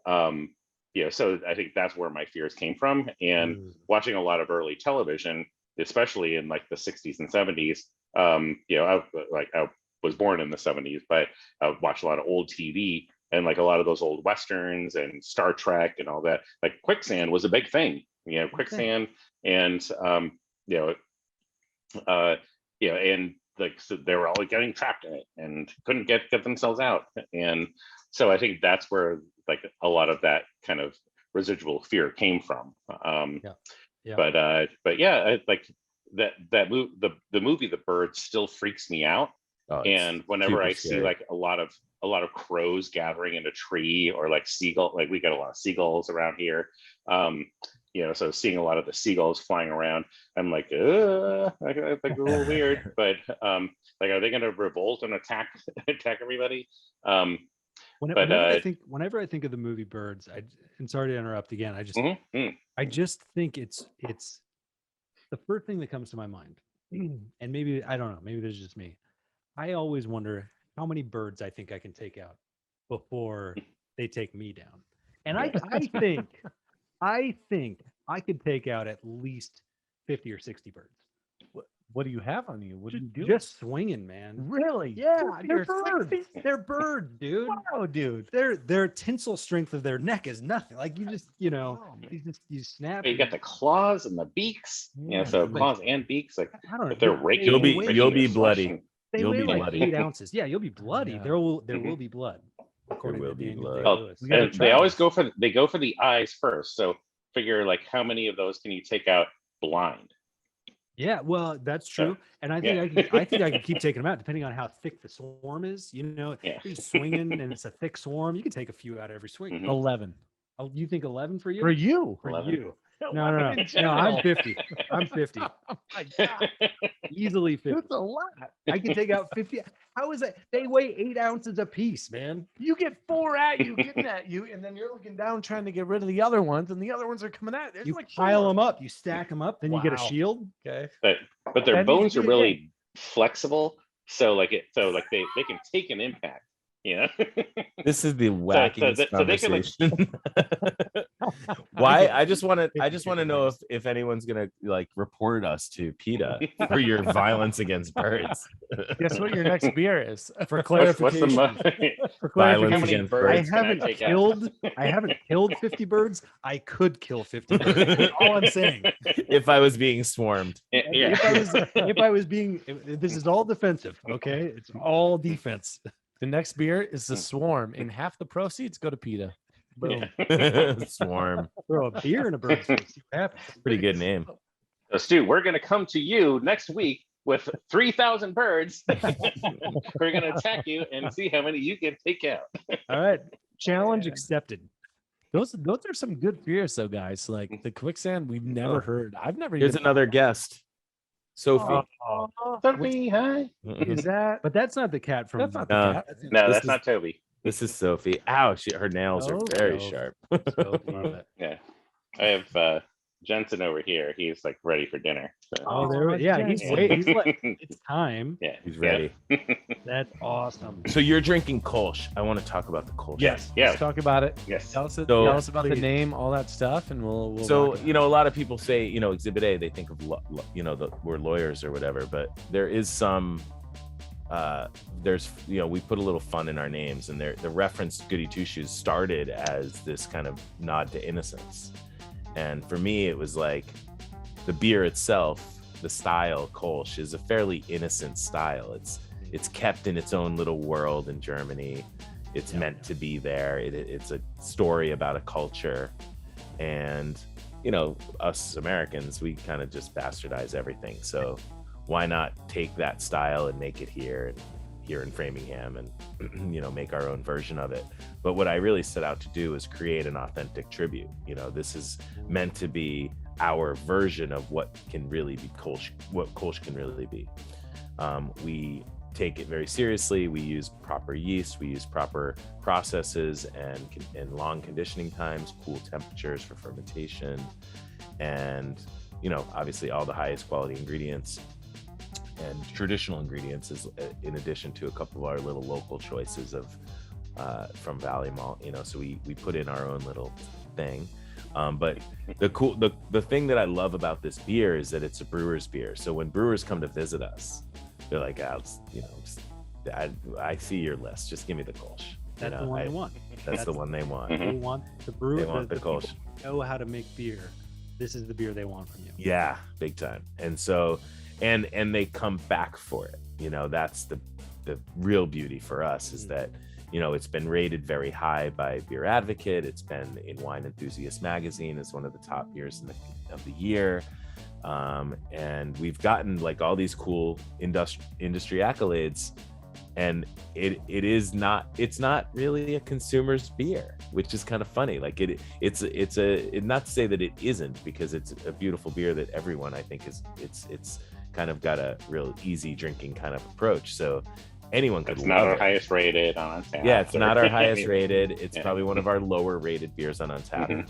so I think that's where my fears came from, and watching a lot of early television, especially in like the 60s and 70s. I was born in the 70s, but I watched a lot of old TV and like a lot of those old Westerns and Star Trek and all that. Like Quicksand was a big thing, Quicksand and, and like, so they were all getting trapped in it and couldn't get themselves out. And so I think that's where like a lot of that kind of residual fear came from. But yeah, like the movie The Birds still freaks me out. And whenever I see like a lot of crows gathering in a tree, or like seagull, like we got a lot of seagulls around here, so seeing a lot of the seagulls flying around, I'm like, like a little weird. But like, are they going to revolt and attack everybody? Whenever I think of the movie Birds, and sorry to interrupt again, I just think it's the first thing that comes to my mind, and maybe I don't know, maybe there's just me. I always wonder how many birds I think I can take out before they take me down. And I think I could take out at least 50 or 60 birds. What do you have on you? What do you do? Just swinging, man. Really? Yeah, they're birds. They're birds, dude. Wow, dude. Their tensile strength of their neck is nothing. Like you just, you snap. You got the claws and the beaks. So claws and beaks. Like I don't know. They're raking. You'll be bloody. They You'll weigh be like bloody. 8 ounces. Yeah, you'll be bloody. Yeah. There will be blood. There will be blood. Oh, and they always go for the eyes first. So figure like how many of those can you take out blind? Yeah, well, that's true, and I think I can keep taking them out depending on how thick the swarm is. You're swinging, and it's a thick swarm. You can take a few out every swing. Mhm. 11 Oh, you think 11 for you? for you. For 11. you. No. I'm 50. I'm 50. Oh my god, Easily 50. that's a lot. I can take out 50. How is that? They weigh 8 ounces a piece, man. You get 4 at you, getting at you, and then you're looking down trying to get rid of the other ones, and the other ones are coming at. There's You like pile 4. them up. You stack them up. Then you get a Wow. shield. Okay. But their That needs bones to are be really flexible. So they can take an impact. This is the wackiest so they can, like- conversation. Why? I just want to know if anyone's gonna like report us to PETA for your violence against birds. Guess what your next beer is? For What's clarification, the Violence how many against birds I can take out? haven't killed 50 birds. I could kill 50 birds. That's all I'm saying. If I was being swarmed. Yeah. If I was being, this is all defensive. Okay, it's all defense. The next beer is the Swarm, and half the proceeds go to PETA. Boom. Swarm. Throw a beer in a bird's face. See what happens. Pretty good name. So Stu, we're going to come to you next week with 3,000 birds. We're going to attack you and see how many you can take out. All right, challenge accepted. Those are some good beers, though, guys. Like the Quicksand, we've never heard. I've never. Here's even another guest, Sophie. Sophie, hi. Is that? But that's not the cat from. That's not the No. cat. No, This that's not Toby. This is Sophie. Ow, her nails are very sharp. Yeah. I have Jensen over here. He's like ready for dinner. So. Oh, there. Yeah, he's Yeah. like, it's time. Yeah. He's ready. That's awesome. So you're drinking Kolsch. I want to talk about the Kolsch. Yes. Yeah. Let's talk about it. Yes. Tell us about the please. name, all that stuff, and we'll So, rock it. you know, a lot of people say, you know, Exhibit A, they think of, we're lawyers or whatever, but there is some, there's, you know, we put a little fun in our names, and the reference Goody Two Shoes started as this kind of nod to innocence. And for me, it was like the beer itself, the style Kolsch is a fairly innocent style. It's kept in its own little world in Germany. It's meant to be there. It's a story about a culture. And, you know, us Americans, we kind of just bastardize everything. So why not take that style and make it here in Framingham and, you know, make our own version of it. But what I really set out to do is create an authentic tribute. You know, this is meant to be our version of what can really be Kolsch, what Kolsch can really be. We take it very seriously. We use proper yeast, we use proper processes and long conditioning times, cool temperatures for fermentation, and, you know, obviously all the highest quality ingredients and traditional ingredients, is in addition to a couple of our little local choices of from Valley Malt, you know, so we put in our own little thing. But the thing that I love about this beer is that it's a brewer's beer. So when brewers come to visit us, they're like, I see your list, just give me the Kolsch. That's the one they want. That's the one they want. They want the brewer. They want the Kolsch. people who know how to make beer. This is the beer they want from you. Yeah, big time. And so, and they come back for it. You know, that's the real beauty for us, is that, you know, it's been rated very high by Beer Advocate. It's been in Wine Enthusiast magazine as one of the top beers of the year. And we've gotten like all these cool industry accolades, and it's not really a consumer's beer, which is kind of funny. Like it's not to say that it isn't, because it's a beautiful beer that everyone, I think, it's kind of got a real easy drinking kind of approach. So anyone could. It's not our highest rated on Untappd. Yeah, it's not our highest rated. It's probably one of our lower rated beers on Untappd.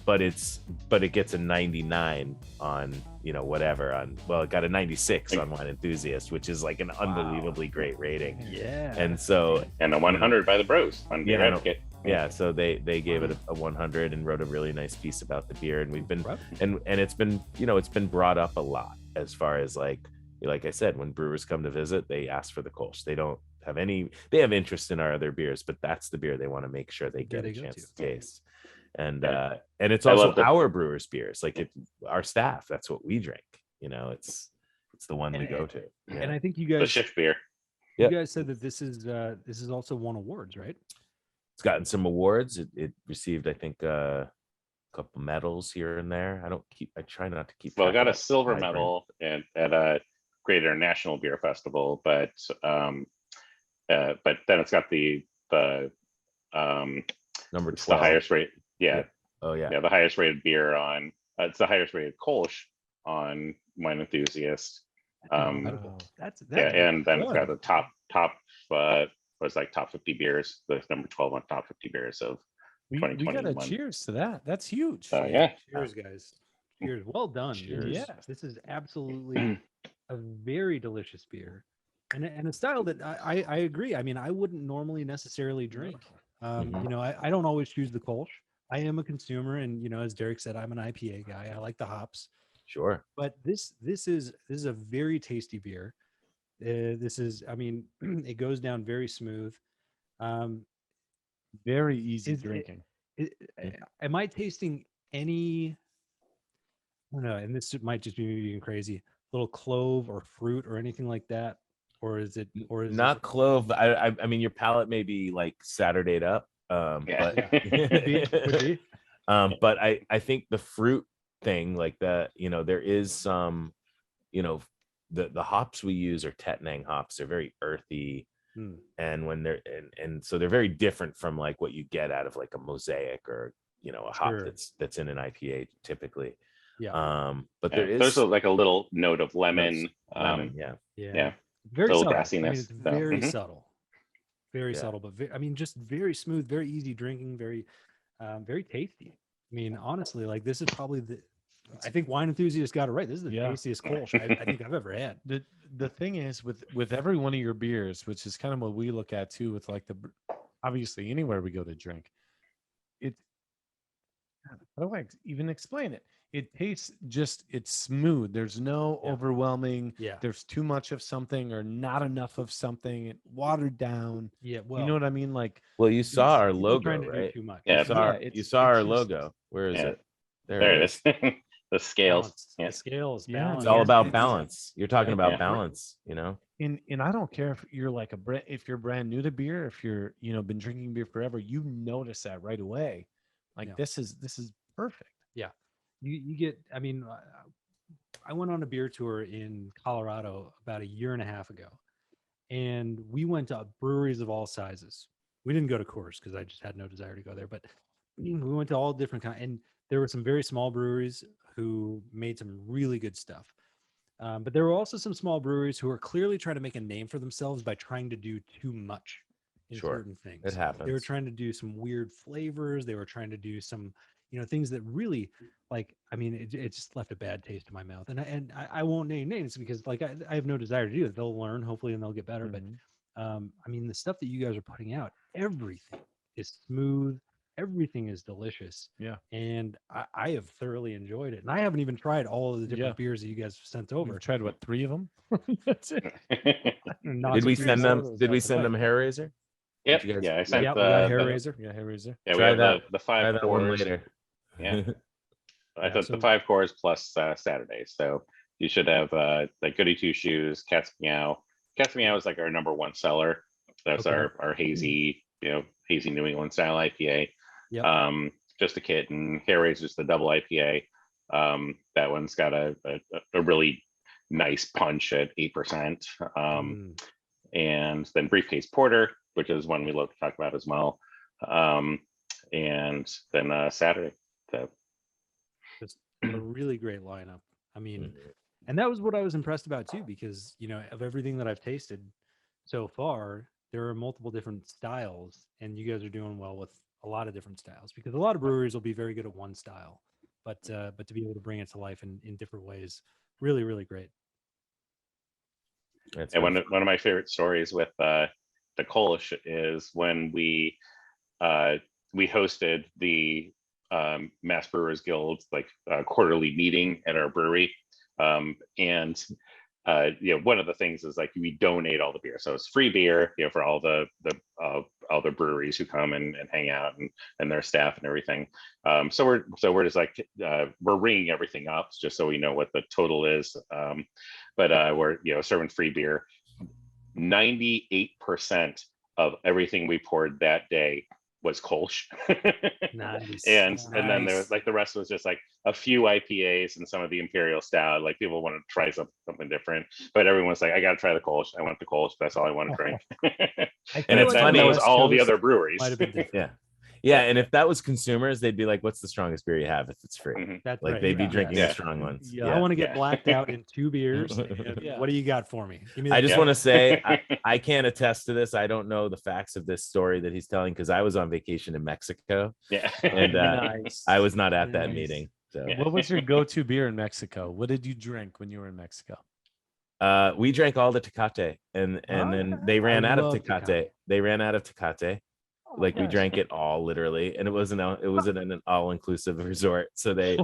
But it gets a 99 on, you know, whatever it got a 96 on Wine Enthusiast, which is like an unbelievably great rating. Yeah. And so, and a 100 by the Bros on Beer Advocate. Yeah, so they gave it a 100 and wrote a really nice piece about the beer, and we've been and it's been, you know, it's been brought up a lot as far as like I said, when brewers come to visit, they ask for the Kolsch. They don't have they have interest in our other beers, but that's the beer they want to make sure they get a chance to taste. And it's also our brewers' beers, like our staff, that's what we drink. You know, it's the one we go to. Yeah. And I think you The guys shift beer. you guys said that this is also won awards, right? It's gotten some awards. It received, I think, a couple medals here and there. I try not to keep. Well, I got a track of silver my medal at a Great International Beer Festival, but then it's got the number 12. It's the highest rate. Yeah. Oh yeah. Yeah, the highest rated beer on. It's the highest rated Kolsch on Wine Enthusiast. That's and then it's got the top was like top 50 beers. The number 12 on top 50 beers of We 2021. got a cheers to that. That's huge. Yeah. Cheers, guys. Cheers. Well done. Cheers. Yes, this is absolutely a very delicious beer, and a style that I agree. I mean, I wouldn't normally necessarily drink. You know, I don't always choose the Kolsch. I am a consumer, and, you know, as Derek said, I'm an IPA guy. I like the hops. Sure. But this is a very tasty beer. This is, I mean, it goes down very smooth. Very easy drinking. Am I tasting any? I don't know, and this might just be me being crazy. Little clove or fruit or anything like that, or is it not clove? I mean, your palate may be like Saturday'd up. Yeah. Could be. But I think the fruit thing, like that, you know, there is some, the hops we use are Tettnang hops. They're very earthy. And when they're and so they're very different from like what you get out of like a Mosaic or a hop that's in an IPA typically. But there's like a little note of lemon. Yeah. Very little subtle. grassiness. I mean, it's very subtle, very subtle, but just very smooth, very easy drinking, very tasty. I mean, honestly, like this is probably I think Wine Enthusiast got it right. This is the tastiest Kolsch I think I've ever had. The thing is with every one of your beers, which is kind of what we look at too, with like obviously anywhere we go to drink, how do I even explain it? It tastes it's smooth. There's no overwhelming. Yeah. There's too much of something or not enough of something. Watered down. Yeah. Well, you know what I mean? Like, well, you saw our logo, trying to right? do too much. You saw our logo. Where is it? There it is. The scales. The scales. Yeah. It's all about balance. You're talking about balance, And I don't care if you're like if you're brand new to beer, if you're been drinking beer forever, you notice that right away. Like this is perfect. Yeah. You get, I mean, I went on a beer tour in Colorado about a year and a half ago, and we went to breweries of all sizes. We didn't go to Coors because I just had no desire to go there, but we went to all different kinds, and there were some very small breweries who made some really good stuff. But there were also some small breweries who are clearly trying to make a name for themselves by trying to do too much in certain things. It happens. They were trying to do some weird flavors. They were trying to do some, things that really, like, I mean, it just left a bad taste in my mouth. And I won't name names because, like, I have no desire to do it. They'll learn, hopefully, and they'll get better. But I mean, the stuff that you guys are putting out, everything is smooth. Everything is delicious. Yeah. And I have thoroughly enjoyed it. And I haven't even tried all of the different beers that you guys have sent over. You've tried what, 3 of them? That's it. Did we send them Hair Razor? Yep. You guys- Yeah, I sent we got Hair the Razor. Yeah, Hair Razor. Yeah, we Try have that. the Try 5 that one cores. later. Yeah. I thought so- the 5 cores plus Saturday. So you should have like Goody Two Shoes, Cat's Meow. Cat's Meow is like our #1 seller. That's Okay. our hazy, hazy New England style IPA. Yep. Just a Kitten. Hair Razor's the double IPA. That one's got a really nice punch at 8%. And then Briefcase Porter, which is one we love to talk about as well. And then Saturday. So Just a really great lineup. I mean, and that was what I was impressed about too, because of everything that I've tasted so far, there are multiple different styles, and you guys are doing well with a lot of different styles, because a lot of breweries will be very good at one style, but to be able to bring it to life in different ways, really, really great. And one of my favorite stories with the Kolsch is when we hosted the Mass Brewers Guild quarterly meeting at our brewery, and one of the things is like we donate all the beer, so it's free beer for all the breweries who come and hang out and their staff and everything. So we're just like we're ringing everything up just so we know what the total is, but we're serving free beer. 98% of everything we poured that day was Kolsch. Nice. and then there was the rest was just like a few IPAs and some of the Imperial Stout. Like people wanted to try something different, but everyone's like, I got to try the Kolsch. I want the Kolsch. That's all I want to drink. And it's funny. That was all the other breweries. Might have been different. Yeah. And if that was consumers, they'd be like, what's the strongest beer you have if it's free? That's Like right. they'd be drinking the strong ones. I want to get blacked out in 2 beers. What do you got for me? Give me I just want to say I can't attest to this. I don't know the facts of this story that he's telling because I was on vacation in Mexico. Yeah. And Nice. I was not at that meeting. So What was your go-to beer in Mexico? What did you drink when you were in Mexico? we drank all the Tecate and then they ran out of love Tecate. Tecate. They ran out of Tecate. Like we nice. drank it all literally, and it wasn't an all-inclusive resort. So they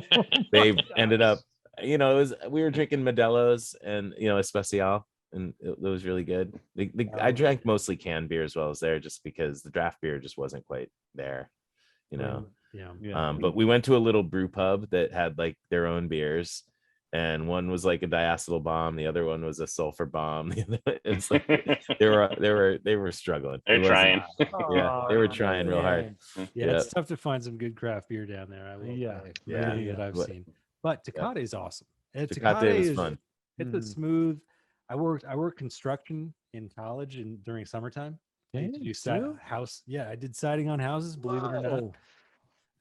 ended up, we were drinking Modelo's and Especial, and it was really good. I drank mostly canned beer as well as there, just because the draft beer just wasn't quite there, But we went to a little brew pub that had like their own beers. And one was like a diacetyl bomb, the other one was a sulfur bomb. It's like they were struggling. They're trying. Yeah, they were trying real hard. Yeah, it's tough to find some good craft beer down there. I will say. Everything that I've seen. But Tecate is awesome. Tecate was fun. It's a smooth. I worked construction in college and during summertime. I used to do house. Yeah, I did siding on houses. Believe it or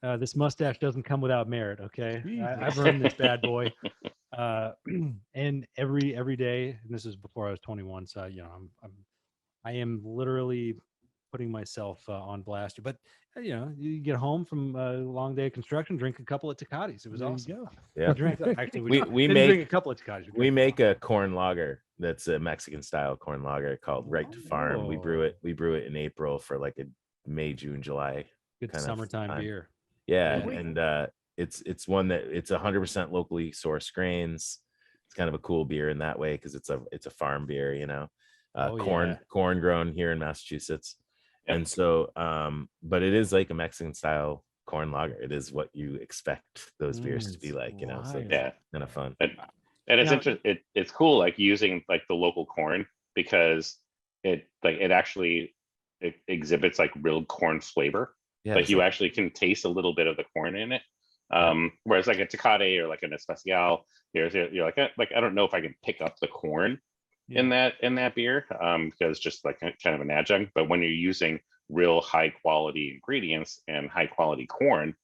not. This mustache doesn't come without merit. Okay, I've earned this bad boy. And every day, and this is before I was 21. So I am literally putting myself on blast. But you get home from a long day of construction, drink a couple of Tecatis. It was awesome. Yeah. Actually, we didn't make drink a couple of Tecatis. we make a corn lager that's a Mexican style corn lager called Right to Farm. We brew it in April for like a May, June, July Good kind of summertime time. beer. Yeah, and it's one that it's 100% locally sourced grains. It's kind of a cool beer in that way because it's a farm beer, corn grown here in Massachusetts. Yep. And so but it is like a Mexican style corn lager. It is what you expect those beers to be like, so it's kind of fun. And it's interesting. It's cool, like using like the local corn because it actually exhibits like real corn flavor. Yeah, like you actually can taste a little bit of the corn in it. Whereas like a Tecate or like an Especial, you're like I don't know if I can pick up the corn in that beer because just like kind of an adjunct. But when you're using real high quality ingredients and high quality corn,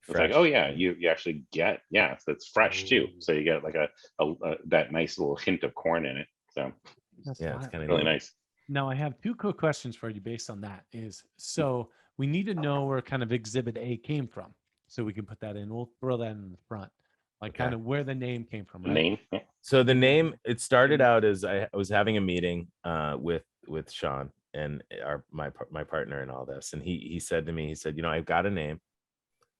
it's like, oh yeah, you actually get it's fresh too. So you get like a that nice little hint of corn in it. So it's kind of really nice. Now I have two quick questions for you based on that. So we need to know where kind of Exhibit A came from, so we can put that in. We'll throw that in the front, like kind of where the name came from. Right? Name. So the name, it started out as I was having a meeting with Sean and my partner in all this, and he said to me, he said, I've got a name.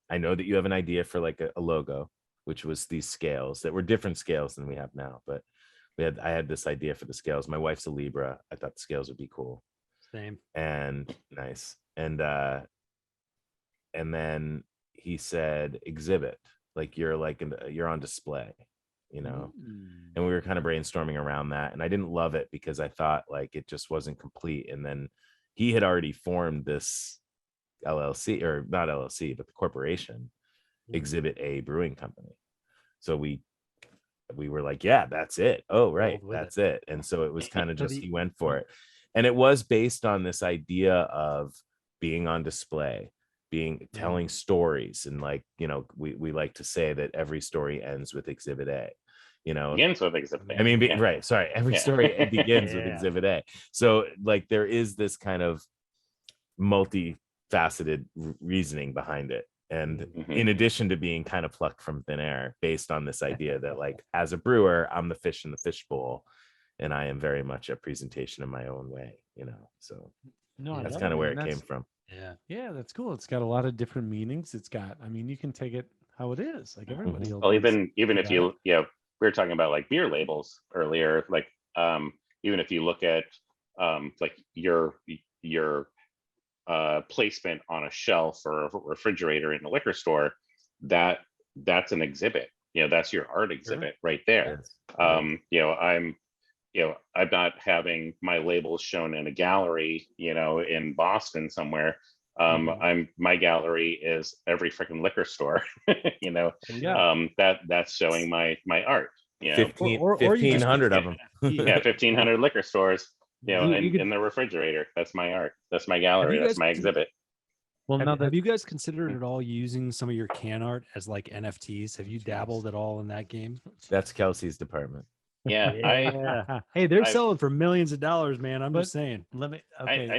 I know that you have an idea for like a logo, which was these scales that were different scales than we have now, but I had this idea for the scales. My wife's a Libra. I thought the scales would be cool. Same. And nice. And then he said, exhibit, like you're on display, and we were kind of brainstorming around that. And I didn't love it because I thought like it just wasn't complete. And then he had already formed this LLC, or not LLC, but the corporation, Exhibit A Brewing Company. So we were like, yeah, that's it. Oh, right. That's it. And so it was kind of just, he went for it. And it was based on this idea of being on display, telling stories. And like, we like to say that every story ends with Exhibit A, begins with Exhibit A. I mean, right. Sorry. Every story begins with Exhibit A. So like, there is this kind of multifaceted reasoning behind it. And in addition to being kind of plucked from thin air based on this idea that like, as a brewer, I'm the fish in the fishbowl, and I am very much a presentation in my own way, so that's kind of where it came from. Yeah, that's cool. It's got a lot of different meanings. It's got, I mean, you can take it how it is, like everybody else. Well, even if you we were talking about like beer labels earlier, like even if you look at like your placement on a shelf or a refrigerator in the liquor store, that's an exhibit. That's your art exhibit right there. I'm not having my labels shown in a gallery, in Boston somewhere. My gallery is every freaking liquor store, that's showing my art. 1,500 of them. 1,500 liquor stores. In the refrigerator. That's my art. That's my gallery. That's my exhibit. Well, have you guys considered at all using some of your can art as like NFTs? Have you dabbled at all in that game? That's Kelsey's department. Yeah. Hey, they're selling for millions of dollars, man. I'm just saying. I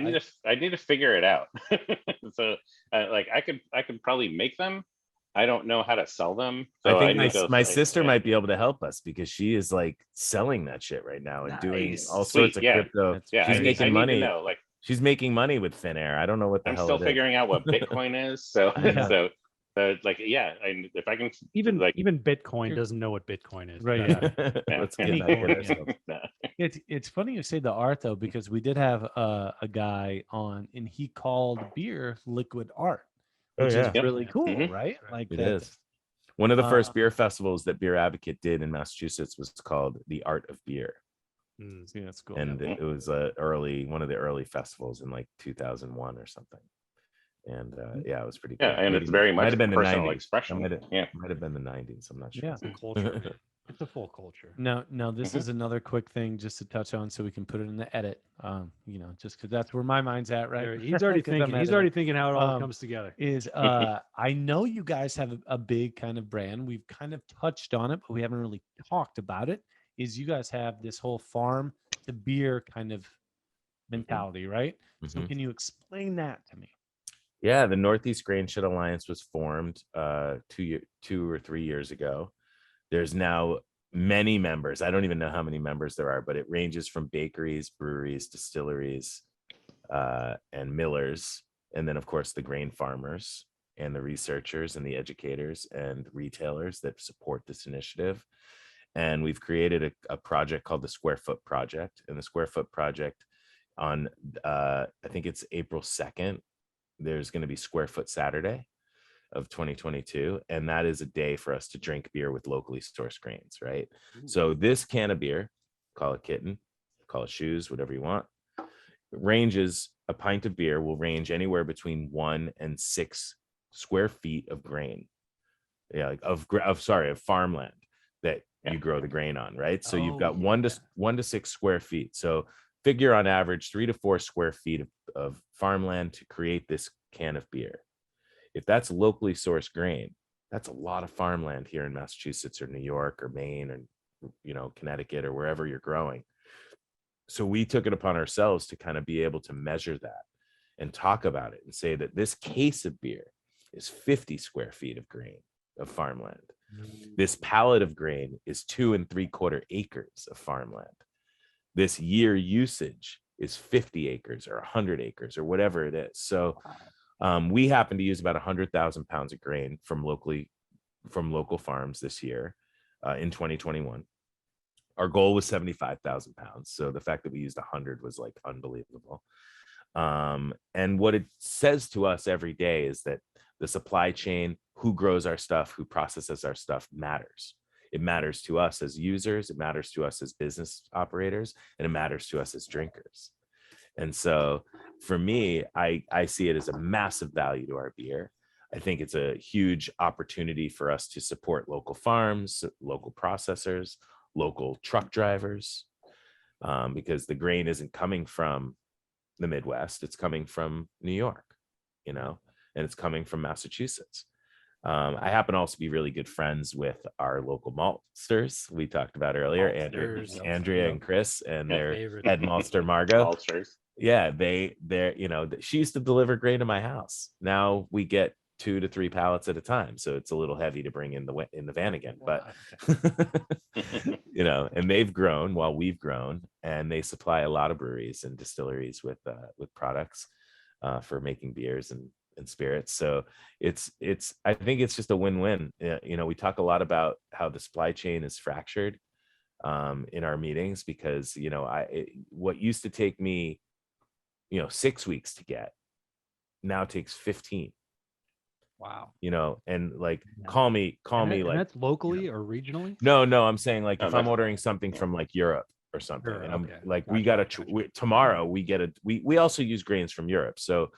need to figure it out. So like I could probably make them. I don't know how to sell them. So I think my sister might be able to help us because she is like selling that shit right now and doing all sorts of crypto. She's making money. She's making money with thin air. I don't know what the hell. I'm still figuring out what Bitcoin is. So like, if I can, even Bitcoin doesn't know what Bitcoin is. Right. Yeah. Let's get It's funny you say the art though, because we did have a guy on and he called beer liquid art. Which is really cool, right? Like it is. One of the first beer festivals that Beer Advocate did in Massachusetts was called The Art of Beer. Yeah, that's cool. And it was one of the early festivals in like 2001 or something. And it was pretty cool. Yeah, and it's very much might have been personal the 90s. expression. Might have been the 90s. I'm not sure. Yeah, culture. It's a full culture. No, this is another quick thing just to touch on so we can put it in the edit. Just because that's where my mind's at, right? He's already 'Cause I'm thinking. He's editing. already thinking how it all comes together. I know you guys have a big kind of brand. We've kind of touched on it, but we haven't really talked about it. Is you guys have this whole farm to beer kind of mentality, right? So Mhm. can you explain that to me? Yeah, the Northeast Grain Shed Alliance was formed 2 or 3 years ago. There's now many members. I don't even know how many members there are, but it ranges from bakeries, breweries, distilleries, and millers, and then of course the grain farmers and the researchers and the educators and retailers that support this initiative. And we've created a project called the Square Foot Project. And the Square Foot Project, on I think it's April 2nd, there's going to be Square Foot Saturday of 2022, and that is a day for us to drink beer with locally sourced grains, right? So this can of beer, call it kitten, call it shoes, whatever you want, ranges, a pint of beer will range anywhere between 1 and 6 square feet of grain, like of farmland that you grow the grain on, right? So you've got 1 to 6 square feet. So figure on average 3 to 4 square feet of farmland to create this can of beer. If that's locally sourced grain, that's a lot of farmland here in Massachusetts or New York or Maine or Connecticut or wherever you're growing. So we took it upon ourselves to kind of be able to measure that and talk about it and say that this case of beer is 50 square feet of grain of farmland. This pallet of grain is 2 3/4 acres of farmland. This year usage is 50 acres or 100 acres or whatever it is. So we happen to use about 100,000 pounds of grain from local farms this year in 2021. Our goal was 75,000 pounds. So the fact that we used 100 was like unbelievable. And what it says to us every day is that the supply chain, who grows our stuff, who processes our stuff, matters. It matters to us as users, it matters to us as business operators, and it matters to us as drinkers. And so for me, I see it as a massive value to our beer. I think it's a huge opportunity for us to support local farms, local processors, local truck drivers, because the grain isn't coming from the Midwest, it's coming from New York, and it's coming from Massachusetts. I happen to also be really good friends with our local maltsters we talked about earlier, Andrea and Chris, and their head maltster Margot. Maltsters. Yeah, she used to deliver grain to my house. Now we get 2 to 3 pallets at a time, so it's a little heavy to bring in the van again. But and they've grown while we've grown, and they supply a lot of breweries and distilleries with products for making beers and spirits. So I think it's just a win-win. We talk a lot about how the supply chain is fractured in our meetings, because what used to take me 6 weeks to get now takes 15. Wow. And like call me and like that's locally or regionally. No, I'm saying like if I'm ordering something from like Europe or something, and I'm like, we got tomorrow we get we also use grains from Europe. So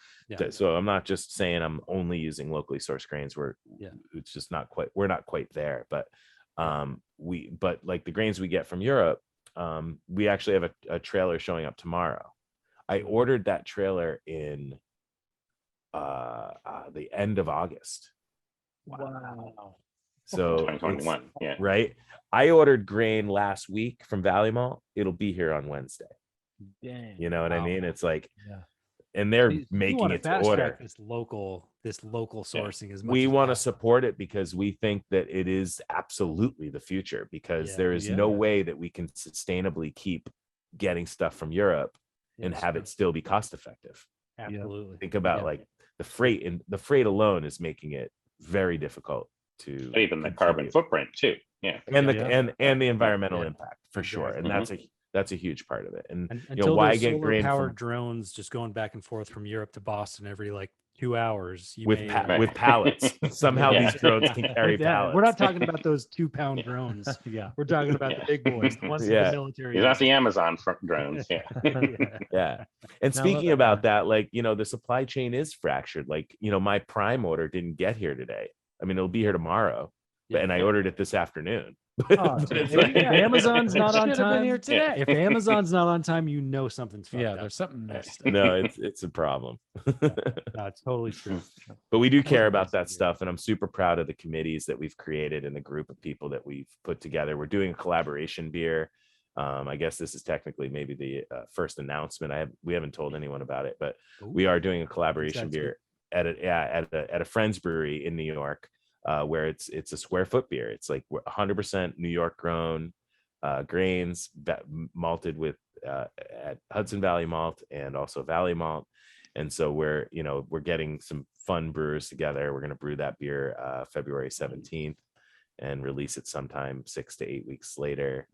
so I'm not just saying I'm only using locally sourced grains. It's just we're not quite there, but but like the grains we get from Europe, we actually have a trailer showing up tomorrow. I ordered that trailer in the end of August. Wow. So 2021, right. I ordered grain last week from Valley Mall. It'll be here on Wednesday. Dang. You know what I mean? It's like, and they're making it to order. This local sourcing as much. We as want to possible. support it because we think that it is absolutely the future, because there is no way that we can sustainably keep getting stuff from Europe and have it still be cost effective. Absolutely. Think about like the freight, and the freight alone is making it very difficult to but even the carbon footprint too. And the environmental impact for sure. And that's a huge part of it. And why get grain powered drones just going back and forth from Europe to Boston every like 2 hours with pallets. Somehow these drones can carry pallets. We're not talking about those 2-pound drones. We're talking about the big boys, the ones that the military. These aren't the Amazon drones. And speaking about that, like the supply chain is fractured. Like my Prime order didn't get here today. I mean, it'll be here tomorrow, and I ordered it this afternoon. Oh, If yeah. Amazon's not on Should have been time, here today. if Amazon's not on time, something's fucked Yeah, up. there's something missed. No, it's a problem. No, it's totally true. But we do That was care about amazing, that dude. stuff, and I'm super proud of the committees that we've created and the group of people that we've put together. We're doing a collaboration beer. I guess this is technically maybe the first announcement. We haven't told anyone about it, but we are doing a collaboration beer at a friend's brewery in New York, where it's a square foot beer. It's like 100% New York grown grains, malted with at Hudson Valley Malt and also Valley Malt. And so we're getting some fun brewers together. We're going to brew that beer February 17th and release it sometime 6 to 8 weeks later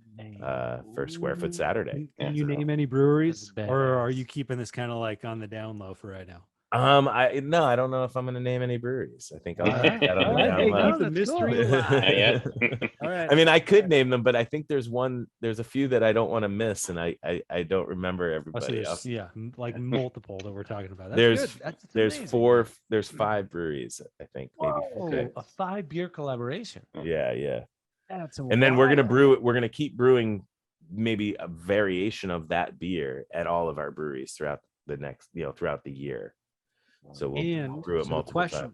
for Square Foot Saturday. Can you name any breweries, That's or are badass. you keeping this kind of like on the down low for right now? I don't know if I'm going to name any breweries. I think I'll keep that on the Hey, down keep low. the mystery alive. Not yet. All right. I mean, I could name them, but I think there's a few that I don't want to miss, and I don't remember Oh, so everybody there's, else. yeah, like multiple that we're talking about. That's There's good. there's amazing. there's 5 breweries, I think, maybe. Whoa, Okay. a 5-beer collaboration. Yeah. That's And then we're gonna keep brewing maybe a variation of that beer at all of our breweries throughout the year. So we'll And brew it so multiple times.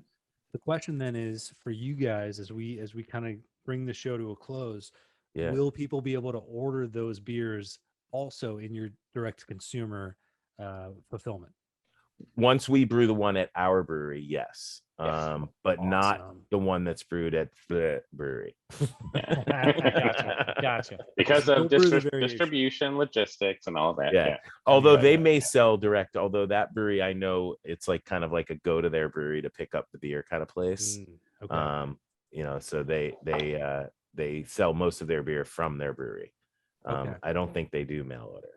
the question then is for you guys as we kind of bring the show to a close, Yeah. will people be able to order those beers also in your direct consumer fulfillment? Once we brew the one at our brewery, yes. Yes. But not Awesome. the one that's brewed at the brewery. Gotcha. Because Go of brew the variation. distribution, logistics, and all that. Yeah. Yeah. Although Right. they may sell direct, although that brewery, I know it's like kind of like a go to their brewery to pick up the beer kind of place. Okay. So they sell most of their beer from their brewery. Okay. I don't think they do mail order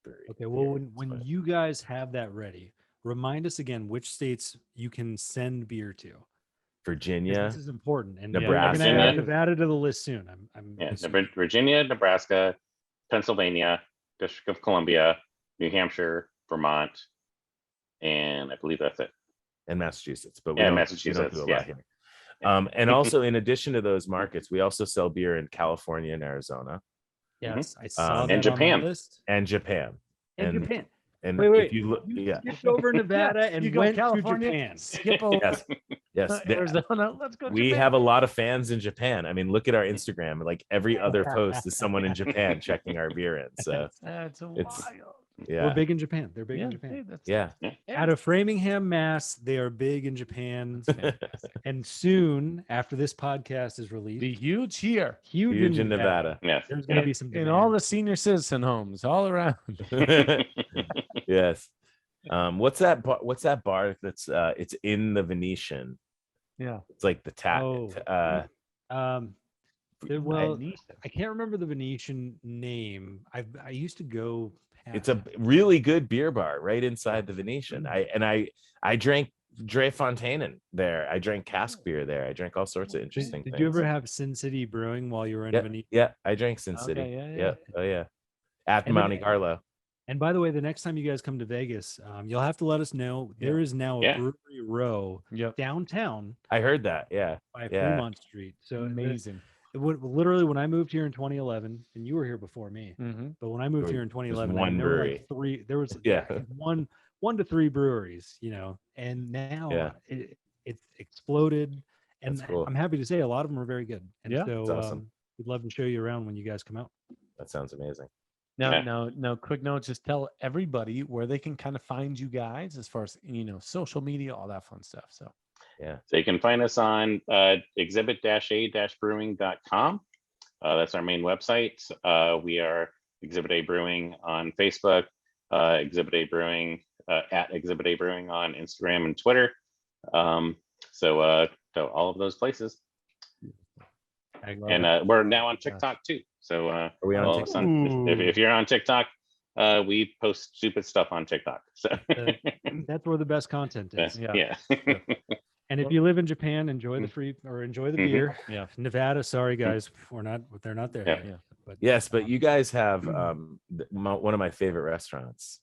brewery. Okay. Well, beer, when but- you guys have that ready, remind us again which states you can send beer to. 'Cause Virginia, This is important, and Nebraska. we're gonna add Virginia. Nevada to the list soon. I'm Yeah. assuming. Virginia, Nebraska, Pennsylvania, District of Columbia, New Hampshire, Vermont, and I believe that's it. and Massachusetts, but we And don't Massachusetts, do a yeah. lot here. And also in addition to those markets, we also sell beer in California and Arizona Yes, I saw And that Japan. on the list. and Japan. And Japan. And Wait. if you look, yeah, Skipped over Nevada and you go went California, to Japan. skip over yes, the- Arizona. Let's go. we Japan. have a lot of fans in Japan. I mean, look at our Instagram. Like every other post is someone in Japan checking our beer in. So That's it's- wild. We're yeah, big in Japan. They're big in Hey, Japan. that's yeah. Out of Framingham, Mass, they are big in Japan. And soon, after this podcast is released, Be huge here Huge in Nevada. Yes. There's going to be some in all demand. the senior citizen homes all around. Yes. What's that bar? What's that bar that's it's in the Venetian? Yeah. It's like the Oh. Well, I can't remember the Venetian name. I used to go. it's a really good beer bar right inside the Venetian. I drank Dre Fontaine there. I drank cask beer there. I drank all sorts of interesting Did things. you ever have Sin City Brewing while you were in Yeah, Venetian? yeah, I drank Sin City. Okay, yeah. Yeah. Oh yeah. At And Monte then- Carlo. And by the way, the next time you guys come to Vegas, you'll have to let us know. There is now a Yeah. brewery row Yep. downtown I heard that. Yeah. by Yeah. Fremont Street. So Amazing. it would literally when I moved here in 2011, and you were here before me, Mm-hmm. but when I moved There here in was 2011, one there were brewery. like 3. There was Yeah. one to 3 breweries, and now Yeah. it's exploded. And That's cool. I'm happy to say a lot of them are very good. And Yeah, so that's awesome. we'd love to show you around when you guys come out. That sounds amazing. Yeah. Now, quick note, just tell everybody where they can kind of find you guys as far as, social media, all that fun stuff. So, So you can find us on exhibit-a-brewing.com. That's our main website. We are Exhibit A Brewing on Facebook, Exhibit A Brewing at Exhibit A Brewing on Instagram and Twitter. So all of those places. I love And it. we're now on TikTok too. So Are we on all of a TikTok? sudden, if you're on TikTok, we post stupid stuff on TikTok. So That's where the best content is. yeah. And if you live in Japan, enjoy the free or enjoy the Mhm. beer. yeah. Nevada, sorry guys, they're not there. Yeah. yet. But Yes, but you guys have one of my favorite restaurants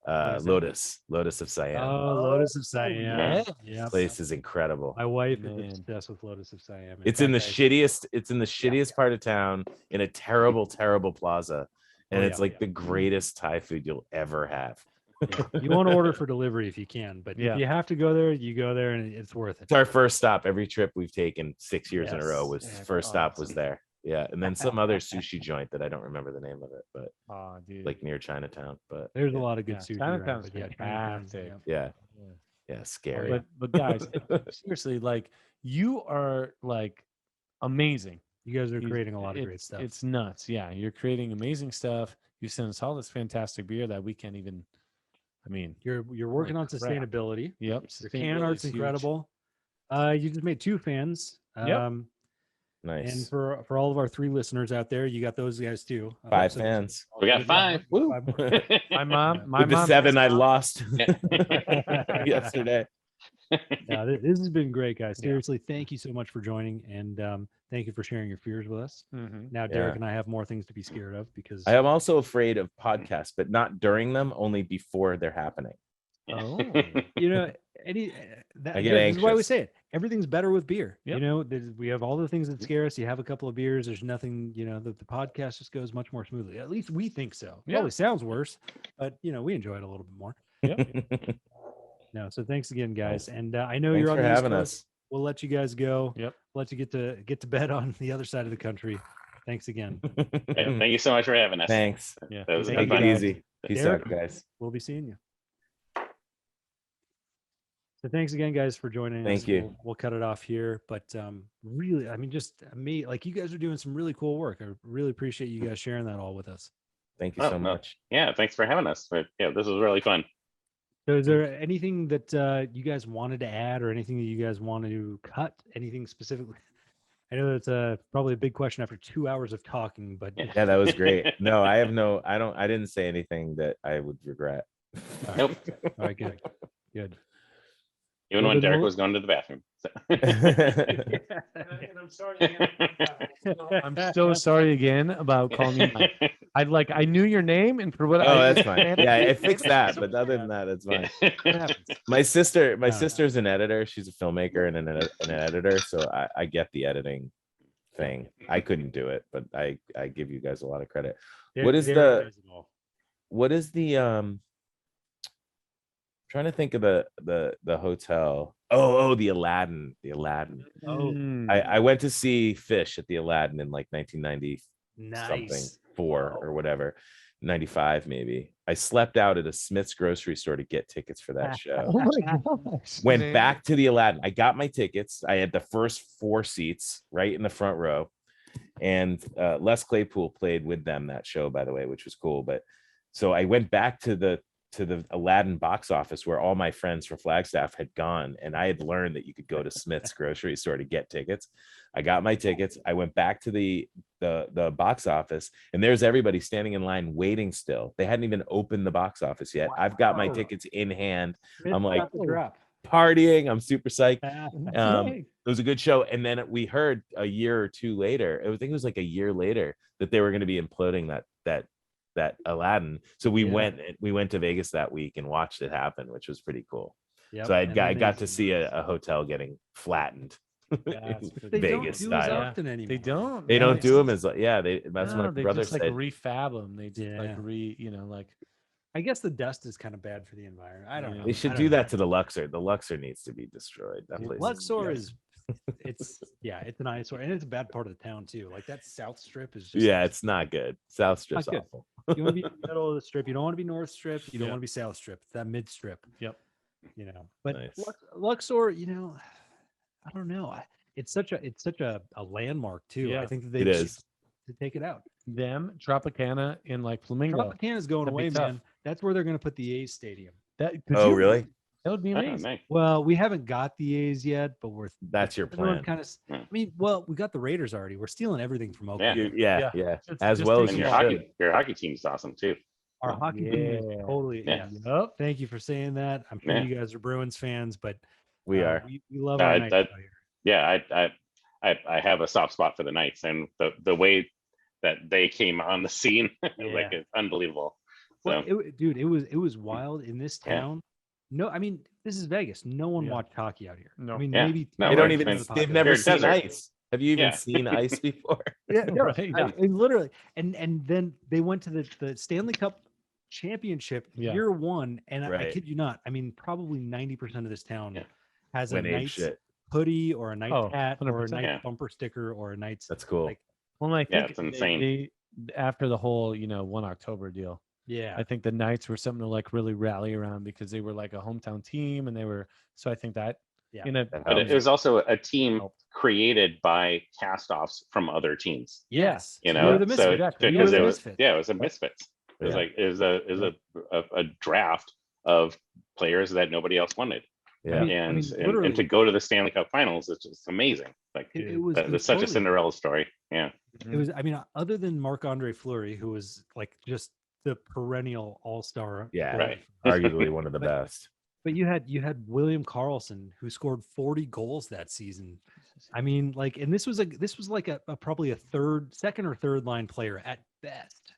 Lotus of Siam. Oh, Lotus of Siam. yeah. Yeah. This place is incredible. My wife Man. is obsessed with Lotus of Siam. It's in the fact, shittiest part of town in a terrible plaza, and Oh, it's yeah, like yeah. the greatest Thai food you'll ever have. You want to order for delivery if you can, but Yeah. if you have to go there, you go there, and it's worth it. It's our first stop. Every trip we've taken 6 years in a row Yes. was That's first stop was awesome. there. Yeah, and then some other sushi joint that I don't remember the name of it, but Oh, dude. like near Chinatown. But There's a lot of good Yeah, sushi. Chinatown's Around, but yeah, Chinatown's, fantastic. yeah. yeah, scary. But guys, seriously, like you are like amazing. You guys are You- creating a lot of great it's- stuff. It's nuts. Yeah, you're creating amazing stuff. You sent us all this fantastic beer that we can't even. I mean, You're working on crap. sustainability. yep. Your can sustainability art's is huge. incredible. You just made 2 fans. Yep. Nice. And for all of our 3 listeners out there, you got those guys too. 5 So- fans. We got 5. Woo. 5 more. My mom. My With the mom 7 has I gone- lost Yeah. yesterday. Yeah, this has been great, guys. Yeah. Seriously, thank you so much for joining, and thank you for sharing your fears with us. Mhm. Now, Derek Yeah. and I have more things to be scared of because I am also afraid of podcasts, but not during them, only before they're happening. Oh. you know any that, I get this is why we anxious. say it. Everything's better with beer. Yep. You know, we have all the things that scare us. You have a couple of beers. There's nothing. You know, the podcast just goes much more smoothly. At least we think so. Yeah. Probably sounds worse, but you know, we enjoy it a little bit more. No, so thanks again, guys. And I know Thanks you're on for the East having Coast. us. We'll let you guys go. Yep. Let you get to bed on the other side of the country. Thanks again. Yeah, thank you so much for having us. Thanks. Yeah. That was Thank Take you, it guys. easy. Peace Derek? out, guys. We'll be seeing you. So thanks again, guys, for joining us. Thank you. We'll cut it off here. But really, I mean, just me, like you guys are doing some really cool work. I really appreciate you guys sharing that all with us. Thank you Oh, so no. much. Yeah, thanks for having us. Yeah, this was really fun. So is there anything that you guys wanted to add or anything that you guys want to cut? Anything specifically? I know that's probably a big question after 2 hours of talking, but Yeah. Yeah, that was great. No, I didn't say anything that I would regret. Nope. all right, good. Good. Even Well, when then Derek we'll- was going to the bathroom. So. I'm sorry again. I'm so sorry again about calling you. I knew your name, and for what Oh, I that's fine. Yeah, I fixed that, but other than that, it's fine. My sister's an editor. She's a filmmaker and an editor, so I get the editing thing. I couldn't do it, but I give you guys a lot of credit. What is Derek does it all. What is the trying to think of the hotel. Oh, the Aladdin. Oh, I went to see Fish at the Aladdin in like 1990 something nice. 4 or whatever, 95 maybe. I slept out at a Smith's grocery store to get tickets for that show. Oh my gosh. Went man. back to the Aladdin. I got my tickets. I had the first 4 seats right in the front row, and Les Claypool played with them that show, by the way, which was cool. But so I went back to the Aladdin box office where all my friends from Flagstaff had gone, and I had learned that you could go to Smith's grocery store to get tickets. I got my tickets. I went back to the box office, and there's everybody standing in line waiting still. They hadn't even opened the box office yet. I've got my Wow. tickets in hand. It's I'm like, about to drop. partying. I'm super psyched. Yay. It was a good show. And then we heard a year or two later, I think it was like a year later, that they were going to be imploding that Aladdin. So we went to Vegas that week and watched it happen, which was pretty cool. Yep, So I and then got they- to see a hotel getting flattened. That's They Vegas don't do as style. often anymore. They don't. They no, don't it's do just- them as that's what my they brother just like said. refab them. They just like Yeah. like I guess the dust is kind of bad for the environment. I don't Yeah. know. They should I do don't know. that to the Luxor. The Luxor needs to be destroyed. That place. Luxor is it's an eyesore, and it's a bad part of the town too. Like that South Strip is just yeah, it's not good. South Strip's good. awful. you want to be in the middle of the strip. You don't want to be North Strip. You don't Yeah. want to be South Strip. It's that mid strip. Yep. You know, but Nice. Luxor, you know, I don't know. It's such a landmark too. Yeah. I think that they It just is. to take it out. them Tropicana and like Flamingo. Tropicana's going That'd be away, tough. man. That's where they're going to put the A's stadium. That could Oh, you- really? That would be Oh, amazing. nice. Well, we haven't got the A's yet, but we're That's your everyone plan. kind of. Hmm. I mean, well, we got the Raiders already. We're stealing everything from Oakland. Yeah. Just- As just well take as And you your should. hockey team is awesome too. Our hockey team is Yeah. totally. Yeah. Yes. Yep. Thank you for saying that. I'm sure Yeah. you guys are Bruins fans, but We are. We love No, our I- nights I- out here. Yeah, I have a soft spot for the Knights, and the way that they came on the scene, like Yeah. it's unbelievable. Well, So it was wild in this Yeah. town. No, I mean, this is Vegas. No one Yeah. watched hockey out here. No. I mean, Yeah. maybe No, They we're- don't I even. mean, They've they're never a seen desert. ice. Have you even Yeah. seen ice before? Yeah, no, Right. and literally, and then they went to the Stanley Cup championship Yeah. year one, and I Right. kid you not, I mean, probably 90% of this town Yeah. has a Went ape Knights shit. hoodie or a Knights Oh, hat or a 100%. Knights Yeah. bumper sticker or a Knights. That's cool. Like, Well, and I Yeah, think it's insane. they after the whole 1 October deal, yeah, I think the Knights were something to like really rally around because they were like a hometown team and they were. So I think that Yeah. that But it was also a team helped. created by cast-offs from other teams. yes, You we know, were the so misfits. exactly. We were because the it was misfits. it was a misfits. It was Yeah. like a draft of players that nobody else wanted. Yeah. And literally, to go to the Stanley Cup Finals, it's just amazing. Like it was it's such a totally- Cinderella story. Yeah. It was, I mean, other than Marc-Andre Fleury, who was like just the perennial all-star. Yeah. Right. Arguably one of the But- best. But you had William Karlsson, who scored 40 goals that season. I mean, like, and this was like a probably a second or third line player at best,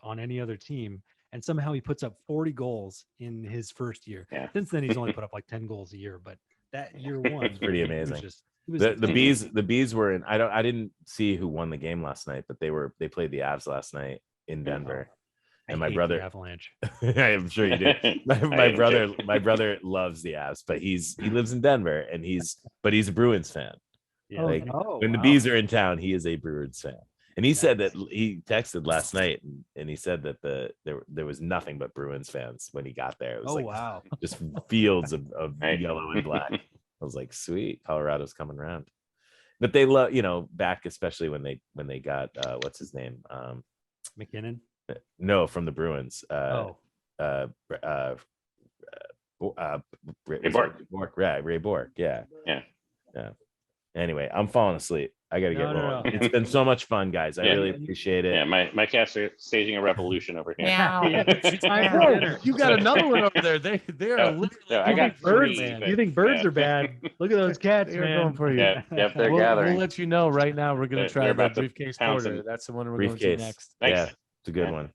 on any other team. And somehow he puts up 40 goals in his first year. Yeah. Since then, he's only put up like 10 goals a year. But that year one, It's pretty it was amazing. just- it was The insane. bees were in. I didn't see who won the game last night, but they played the Avs last night in Denver. I And my hate the brother- Avalanche. I'm sure you do. I My brother loves the Avs, but he lives in Denver and he's a Bruins fan. Yeah. Like, Oh, when the wow. bees are in town, he is a Bruins fan. And he said that Nice. he texted last night and he said that there was nothing but Bruins fans when he got there. It was Oh, like wow. just fields of Right. yellow and black. I was like, sweet, Colorado's coming around. But they love, back especially when they got what's his name? McKinnon. No, from the Bruins. Ray Bork. Ray Bork. Yeah. Yeah. Anyway, I'm falling asleep. I gotta get No, no, rolling. no. It's been so much fun, guys. I Yeah. really appreciate it. Yeah, my cats are staging a revolution over here. It's time for dinner. You got another one over there. They are Yeah. literally. Yeah, I You got think birds? three, You but- think birds yeah. are bad? Look at those cats, They're man. going for you. Yep, they're We'll gathering. let you know right now. We're gonna They're try the about to briefcase pounce porter. and- That's the one we're going to Briefcase. next. Nice. Yeah, it's a good Yeah. one.